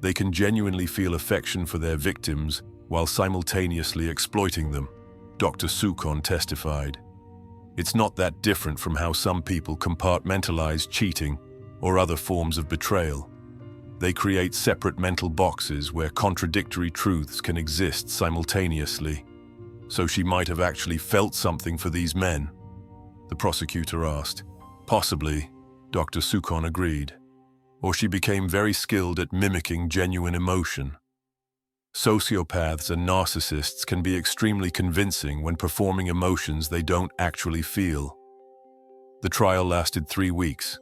They can genuinely feel affection for their victims while simultaneously exploiting them, Dr. Sukon testified. It's not that different from how some people compartmentalize cheating or other forms of betrayal. They create separate mental boxes where contradictory truths can exist simultaneously. So she might have actually felt something for these men, the prosecutor asked. Possibly, Dr. Sukon agreed. Or she became very skilled at mimicking genuine emotion. Sociopaths and narcissists can be extremely convincing when performing emotions they don't actually feel. The trial lasted 3 weeks.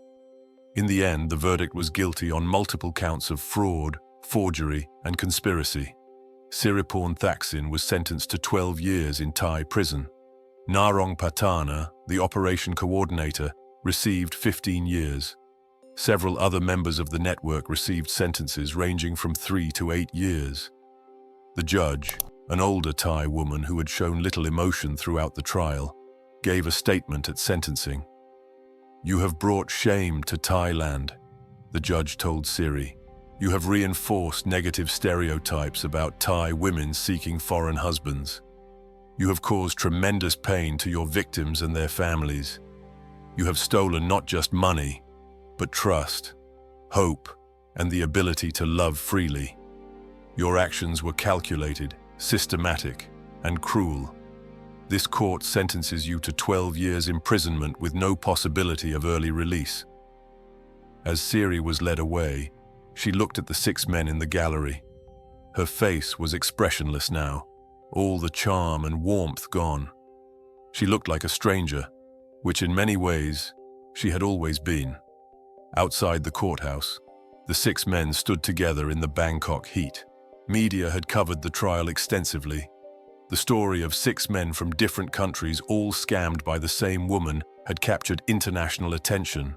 In the end, the verdict was guilty on multiple counts of fraud, forgery, and conspiracy. Siriporn Thaksin was sentenced to 12 years in Thai prison. Narong Patana, the operation coordinator, received 15 years. Several other members of the network received sentences ranging from 3 to 8 years. The judge, an older Thai woman who had shown little emotion throughout the trial, gave a statement at sentencing. You have brought shame to Thailand, the judge told Siri. You have reinforced negative stereotypes about Thai women seeking foreign husbands. You have caused tremendous pain to your victims and their families. You have stolen not just money, but trust, hope, and the ability to love freely. Your actions were calculated, systematic, and cruel. This court sentences you to 12 years imprisonment with no possibility of early release. As Siri was led away, she looked at the 6 men in the gallery. Her face was expressionless now, all the charm and warmth gone. She looked like a stranger, which in many ways she had always been. Outside the courthouse, the 6 men stood together in the Bangkok heat. Media had covered the trial extensively. The story of 6 men from different countries, all scammed by the same woman, had captured international attention.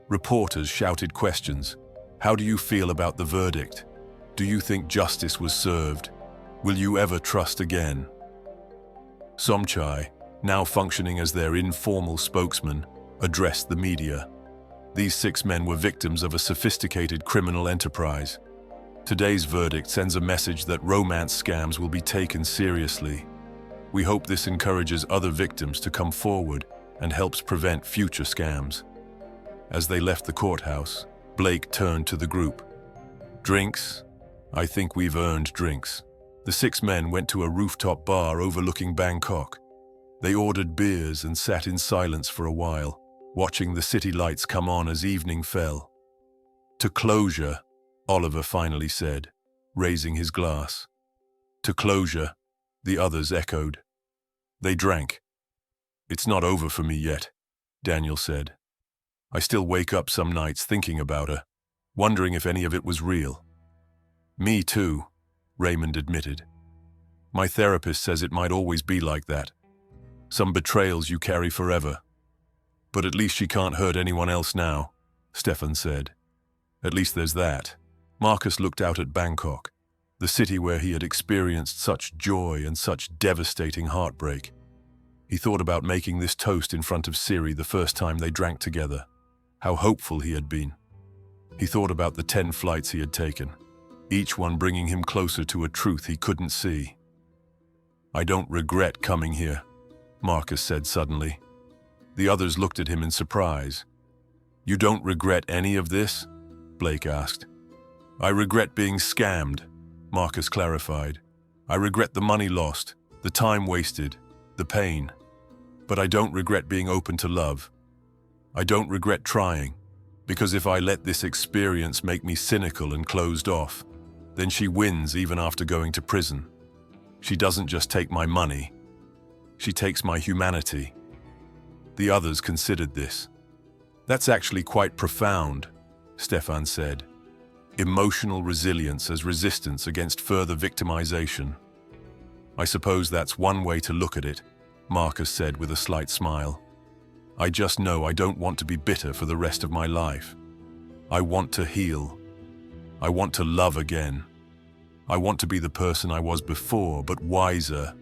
Reporters shouted questions. How do you feel about the verdict? Do you think justice was served? Will you ever trust again? Somchai, now functioning as their informal spokesman, addressed the media. These 6 men were victims of a sophisticated criminal enterprise. Today's verdict sends a message that romance scams will be taken seriously. We hope this encourages other victims to come forward and helps prevent future scams. As they left the courthouse, Blake turned to the group. Drinks? I think we've earned drinks. The 6 men went to a rooftop bar overlooking Bangkok. They ordered beers and sat in silence for a while, watching the city lights come on as evening fell. To closure, Oliver finally said, raising his glass. To closure, the others echoed. They drank. It's not over for me yet, Daniel said. I still wake up some nights thinking about her, wondering if any of it was real. Me too, Raymond admitted. My therapist says it might always be like that. Some betrayals you carry forever. But at least she can't hurt anyone else now, Stefan said. At least there's that. Marcus looked out at Bangkok, the city where he had experienced such joy and such devastating heartbreak. He thought about making this toast in front of Siri the first time they drank together. How hopeful he had been. He thought about the 10 flights he had taken, each one bringing him closer to a truth he couldn't see. I don't regret coming here, Marcus said suddenly. The others looked at him in surprise. You don't regret any of this? Blake asked. I regret being scammed, Marcus clarified. I regret the money lost, the time wasted, the pain. But I don't regret being open to love. I don't regret trying, because if I let this experience make me cynical and closed off, then she wins even after going to prison. She doesn't just take my money, she takes my humanity. The others considered this. That's actually quite profound, Stefan said. Emotional resilience as resistance against further victimization. I suppose that's one way to look at it, Marcus said with a slight smile. I just know I don't want to be bitter for the rest of my life. I want to heal. I want to love again. I want to be the person I was before, but wiser.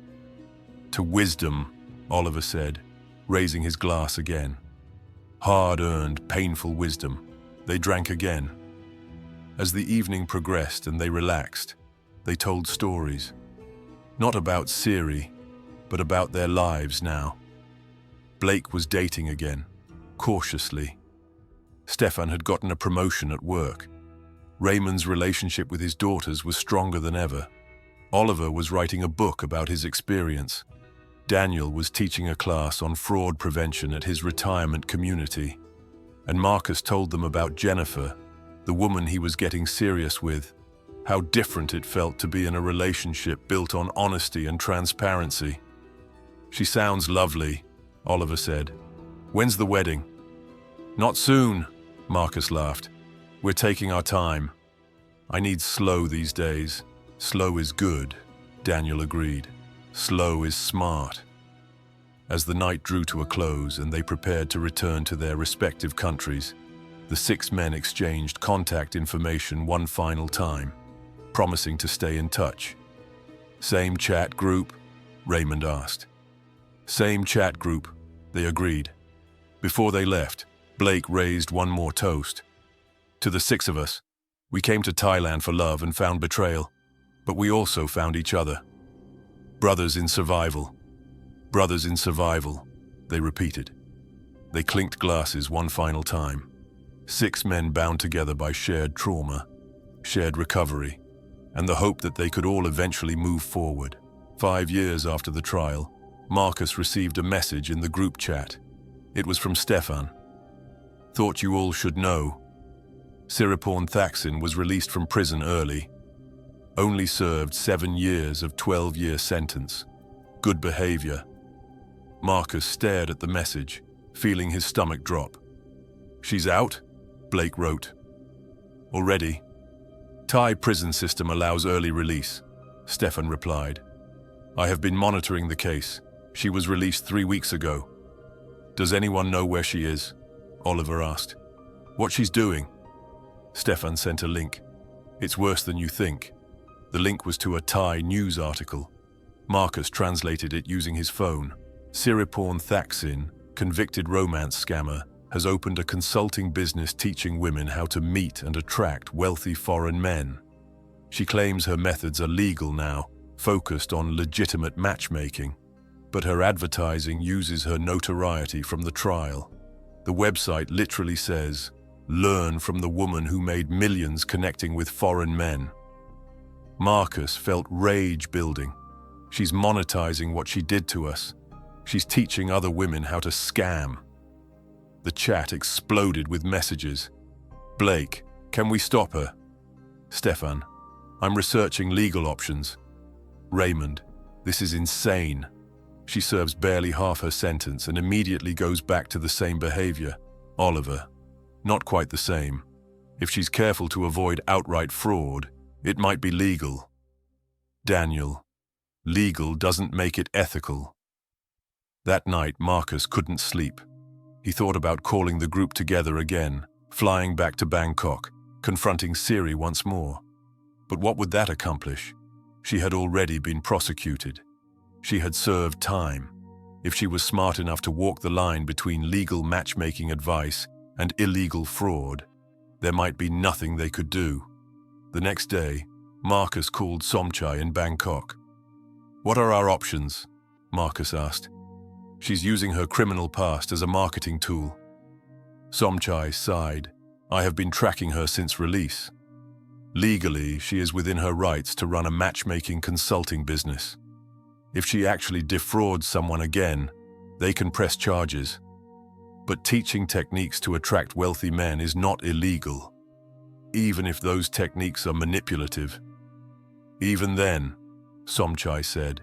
To wisdom, Oliver said, raising his glass again. Hard-earned, painful wisdom. They drank again. As the evening progressed and they relaxed, they told stories. Not about Siri, but about their lives now. Blake was dating again, cautiously. Stefan had gotten a promotion at work. Raymond's relationship with his daughters was stronger than ever. Oliver was writing a book about his experience. Daniel was teaching a class on fraud prevention at his retirement community. And Marcus told them about Jennifer, the woman he was getting serious with, how different it felt to be in a relationship built on honesty and transparency. She sounds lovely, Oliver said. When's the wedding? Not soon, Marcus laughed. We're taking our time. I need slow these days. Slow is good, Daniel agreed. Slow is smart. As the night drew to a close and they prepared to return to their respective countries, the 6 men exchanged contact information one final time, promising to stay in touch. Same chat group? Raymond asked. Same chat group, they agreed. Before they left, Blake raised one more toast. To the 6 of us, we came to Thailand for love and found betrayal, but we also found each other. Brothers in survival. Brothers in survival, they repeated. They clinked glasses one final time. 6 men bound together by shared trauma, shared recovery, and the hope that they could all eventually move forward. 5 years after the trial, Marcus received a message in the group chat. It was from Stefan. Thought you all should know. Siriporn Thaksin was released from prison early. Only served 7 years of 12-year sentence. Good behavior. Marcus stared at the message, feeling his stomach drop. "She's out?" Blake wrote. "Already. Thai prison system allows early release," Stefan replied. "I have been monitoring the case. She was released 3 weeks ago." "Does anyone know where she is?" Oliver asked. "What she's doing?" Stefan sent a link. "It's worse than you think." The link was to a Thai news article. Marcus translated it using his phone. Siriporn Thaksin, convicted romance scammer, has opened a consulting business teaching women how to meet and attract wealthy foreign men. She claims her methods are legal now, focused on legitimate matchmaking, but her advertising uses her notoriety from the trial. The website literally says, "Learn from the woman who made millions connecting with foreign men." Marcus felt rage building. She's monetizing what she did to us. She's teaching other women how to scam. The chat exploded with messages. "Blake, can we stop her?" Stefan, "I'm researching legal options." Raymond, "This is insane. She serves barely half her sentence and immediately goes back to the same behavior." Oliver, "Not quite the same. If she's careful to avoid outright fraud, it might be legal." Daniel, "Legal doesn't make it ethical." That night, Marcus couldn't sleep. He thought about calling the group together again, flying back to Bangkok, confronting Siri once more. But what would that accomplish? She had already been prosecuted. She had served time. If she was smart enough to walk the line between legal matchmaking advice and illegal fraud, there might be nothing they could do. The next day, Marcus called Somchai in Bangkok. "What are our options?" Marcus asked. "She's using her criminal past as a marketing tool." Somchai sighed. "I have been tracking her since release. Legally, she is within her rights to run a matchmaking consulting business. If she actually defrauds someone again, they can press charges. But teaching techniques to attract wealthy men is not illegal, even if those techniques are manipulative." "Even then," Somchai said,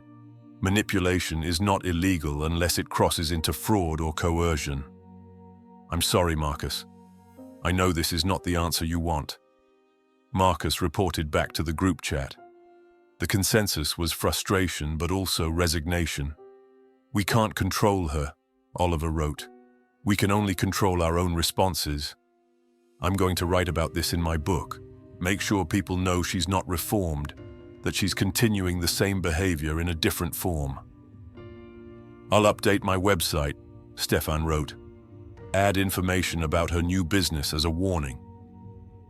"manipulation is not illegal unless it crosses into fraud or coercion." "I'm sorry, Marcus. I know this is not the answer you want." Marcus reported back to the group chat. The consensus was frustration but also resignation. "We can't control her," Oliver wrote. "We can only control our own responses. I'm going to write about this in my book. Make sure people know she's not reformed, that she's continuing the same behavior in a different form." "I'll update my website," Stefan wrote. "Add information about her new business as a warning."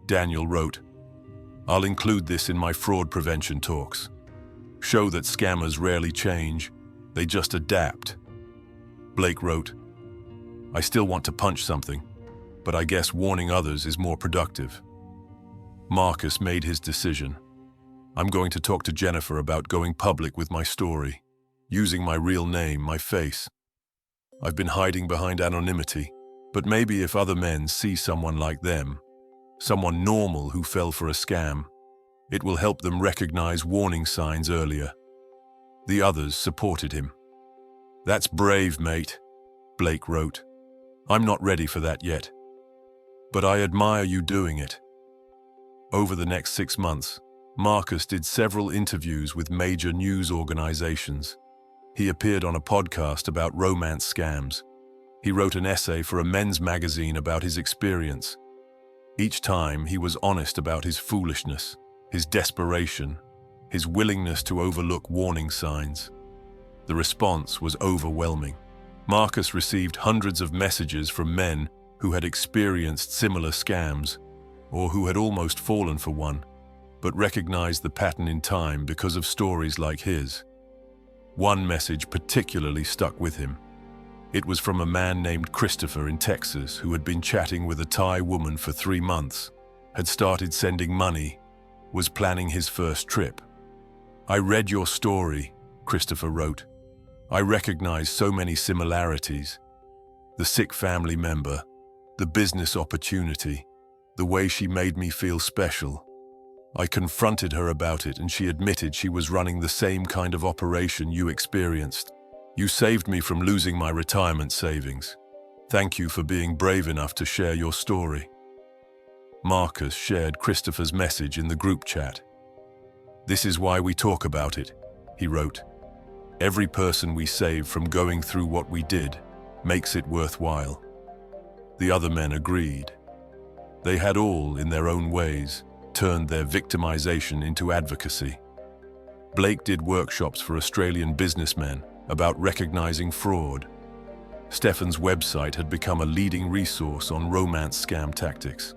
Daniel wrote, "I'll include this in my fraud prevention talks. Show that scammers rarely change, they just adapt." Blake wrote, "I still want to punch something, but I guess warning others is more productive." Marcus made his decision. "I'm going to talk to Jennifer about going public with my story, using my real name, my face. I've been hiding behind anonymity, but maybe if other men see someone like them, someone normal who fell for a scam, it will help them recognize warning signs earlier." The others supported him. "That's brave, mate," Blake wrote. "I'm not ready for that yet, but I admire you doing it." Over the next 6 months, Marcus did several interviews with major news organizations. He appeared on a podcast about romance scams. He wrote an essay for a men's magazine about his experience. Each time, he was honest about his foolishness, his desperation, his willingness to overlook warning signs. The response was overwhelming. Marcus received hundreds of messages from men who had experienced similar scams, or who had almost fallen for one, but recognized the pattern in time because of stories like his. One message particularly stuck with him. It was from a man named Christopher in Texas who had been chatting with a Thai woman for 3 months, had started sending money, was planning his first trip. "I read your story," Christopher wrote. "I recognize so many similarities. The sick family member, the business opportunity, the way she made me feel special. I confronted her about it and she admitted she was running the same kind of operation you experienced. You saved me from losing my retirement savings. Thank you for being brave enough to share your story. Marcus shared Christopher's message in the group chat. This is why we talk about it, he wrote. Every person we save from going through what we did makes it worthwhile. The other men agreed. They had all, in their own ways, turned their victimization into advocacy. Blake did workshops for Australian businessmen about recognizing fraud. Stefan's website had become a leading resource on romance scam tactics.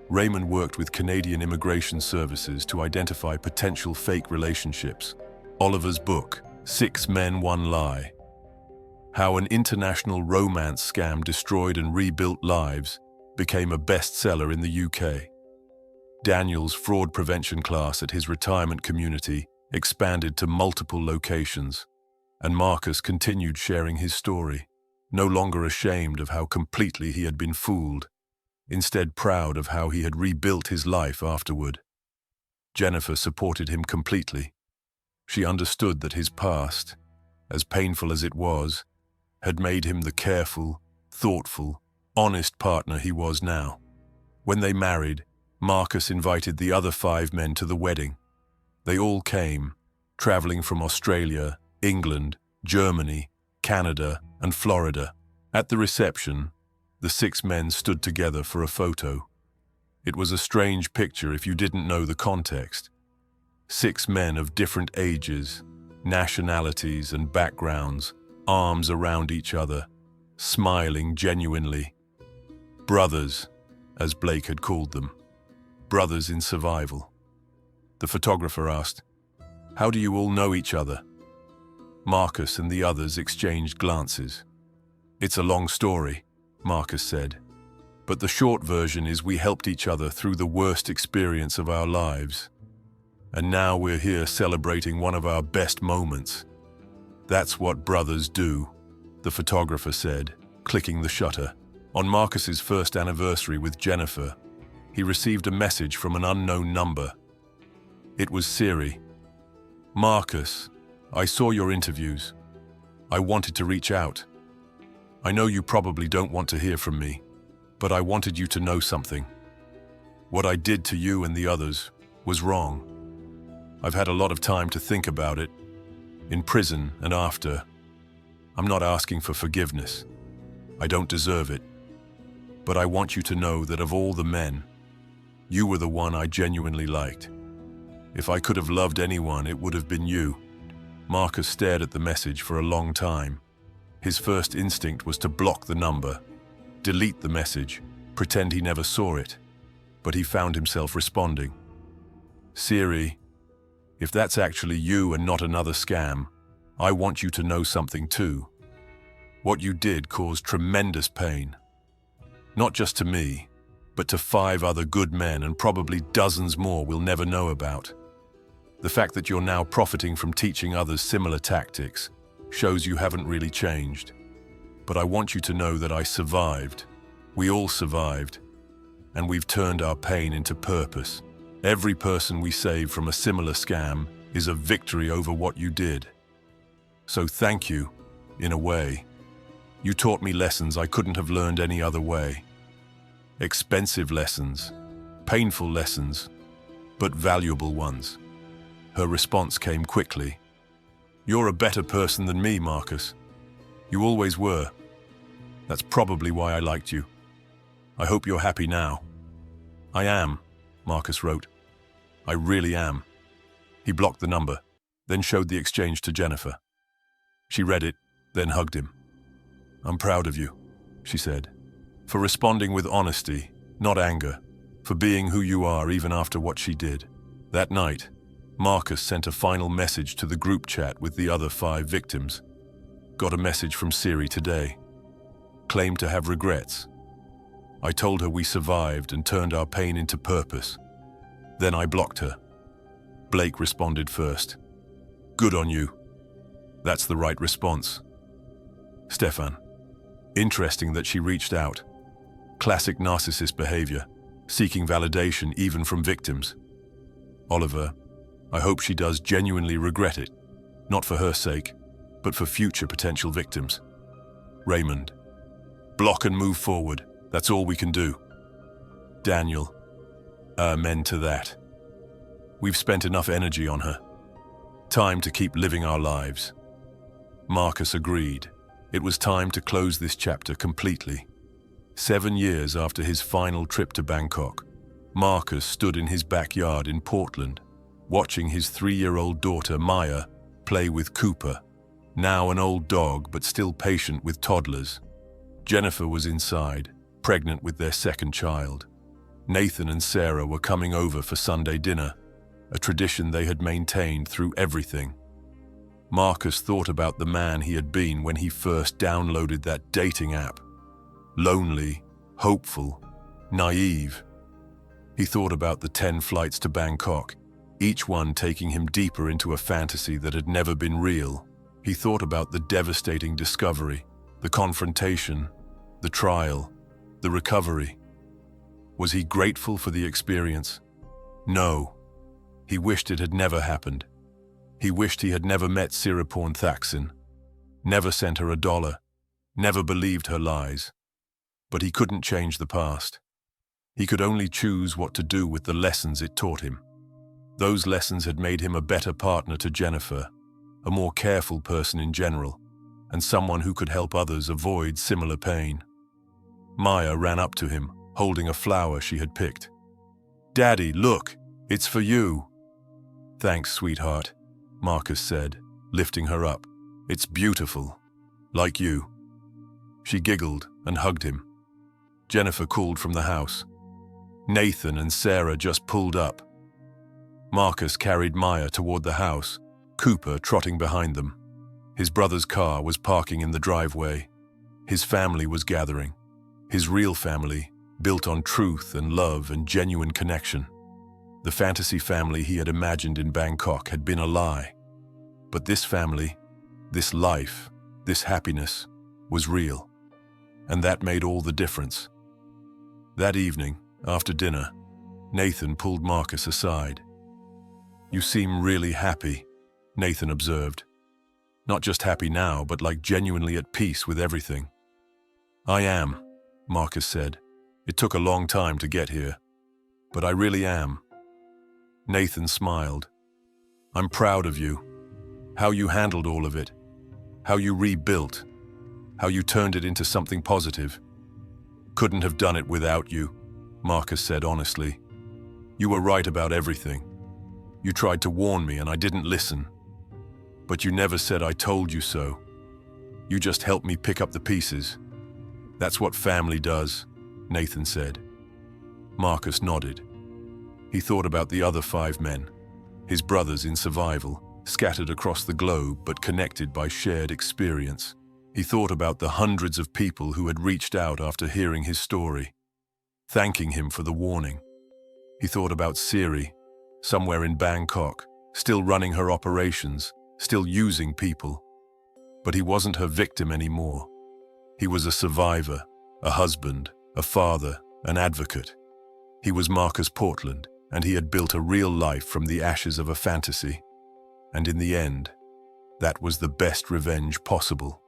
Raymond worked with Canadian Immigration Services to identify potential fake relationships. Oliver's book, 6 Men, 1 Lie. How an international romance scam destroyed and rebuilt lives became a bestseller in the UK. Daniel's fraud prevention class at his retirement community expanded to multiple locations, and Marcus continued sharing his story, no longer ashamed of how completely he had been fooled, instead proud of how he had rebuilt his life afterward. Jennifer supported him completely. She understood that his past, as painful as it was, had made him the careful, thoughtful, honest partner he was now. When they married, Marcus invited the other 5 men to the wedding. They all came, traveling from Australia, England, Germany, Canada, and Florida. At the reception, the 6 men stood together for a photo. It was a strange picture if you didn't know the context. 6 men of different ages, nationalities, and backgrounds, arms around each other, smiling genuinely. Brothers, as Blake had called them. Brothers in survival. The photographer asked, "How do you all know each other?" Marcus and the others exchanged glances. "It's a long story," Marcus said, "but the short version is we helped each other through the worst experience of our lives. And now we're here celebrating one of our best moments. That's what brothers do," the photographer said, clicking the shutter. On Marcus's first anniversary with Jennifer, he received a message from an unknown number. It was Siri. "Marcus, I saw your interviews. I wanted to reach out. I know you probably don't want to hear from me, but I wanted you to know something. What I did to you and the others was wrong. I've had a lot of time to think about it, in prison and after. I'm not asking for forgiveness. I don't deserve it. But I want you to know that of all the men, you were the one I genuinely liked. If I could have loved anyone, it would have been you." Marcus stared at the message for a long time. His first instinct was to block the number, delete the message, pretend he never saw it. But he found himself responding. "Siri, if that's actually you and not another scam, I want you to know something too. What you did caused tremendous pain. Not just to me, but to 5 other good men and probably dozens more we'll never know about. The fact that you're now profiting from teaching others similar tactics shows you haven't really changed. But I want you to know that I survived. We all survived. And we've turned our pain into purpose. Every person we save from a similar scam is a victory over what you did. So thank you, in a way. You taught me lessons I couldn't have learned any other way. Expensive lessons, painful lessons, but valuable ones." Her response came quickly. "You're a better person than me, Marcus. You always were. That's probably why I liked you. I hope you're happy now." "I am," Marcus wrote. "I really am." He blocked the number, then showed the exchange to Jennifer. She read it, then hugged him. "I'm proud of you," she said, "for responding with honesty, not anger, for being who you are even after what she did." That night, Marcus sent a final message to the group chat with the other 5 victims. "Got a message from Siri today. Claimed to have regrets. I told her we survived and turned our pain into purpose. Then I blocked her." Blake responded first. "Good on you. That's the right response." Stefan. "Interesting that she reached out. Classic narcissist behavior, seeking validation even from victims." Oliver. "I hope she does genuinely regret it, not for her sake, but for future potential victims." Raymond. Block and move forward. That's all we can do. Daniel, amen to that. We've spent enough energy on her. Time to keep living our lives. Marcus agreed. It was time to close this chapter completely. 7 years after his final trip to Bangkok, Marcus stood in his backyard in Portland, watching his 3-year-old daughter Maya play with Cooper, now an old dog but still patient with toddlers. Jennifer was inside, pregnant with their second child. Nathan and Sarah were coming over for Sunday dinner, a tradition they had maintained through everything. Marcus thought about the man he had been when he first downloaded that dating app. Lonely, hopeful, naive. He thought about the 10 flights to Bangkok, each one taking him deeper into a fantasy that had never been real. He thought about the devastating discovery, the confrontation, the trial, the recovery. Was he grateful for the experience? No. He wished it had never happened. He wished he had never met Siriporn Thaksin, never sent her $1, never believed her lies. But he couldn't change the past. He could only choose what to do with the lessons it taught him. Those lessons had made him a better partner to Jennifer, a more careful person in general, and someone who could help others avoid similar pain. Maya ran up to him, holding a flower she had picked. "Daddy, look, it's for you." "Thanks, sweetheart," Marcus said, lifting her up. "It's beautiful, like you." She giggled and hugged him. Jennifer called from the house. Nathan and Sarah just pulled up. Marcus carried Maya toward the house, Cooper trotting behind them. His brother's car was parking in the driveway. His family was gathering. His real family, built on truth and love and genuine connection. The fantasy family he had imagined in Bangkok had been a lie. But this family, this life, this happiness, was real. And that made all the difference. That evening, after dinner, Nathan pulled Marcus aside. "You seem really happy," Nathan observed. "Not just happy now, but like genuinely at peace with everything." "I am," Marcus said. "It took a long time to get here, but I really am." Nathan smiled. "I'm proud of you. How you handled all of it. How you rebuilt. How you turned it into something positive. Couldn't have done it without you," Marcus said honestly. "You were right about everything. You tried to warn me and I didn't listen. But you never said I told you so. You just helped me pick up the pieces. That's what family does," Nathan said. Marcus nodded. He thought about the other 5 men, his brothers in survival, scattered across the globe but connected by shared experience. He thought about the hundreds of people who had reached out after hearing his story, thanking him for the warning. He thought about Siri, somewhere in Bangkok, still running her operations, still using people. But he wasn't her victim anymore. He was a survivor, a husband, a father, an advocate. He was Marcus Portland, and he had built a real life from the ashes of a fantasy. And in the end, that was the best revenge possible.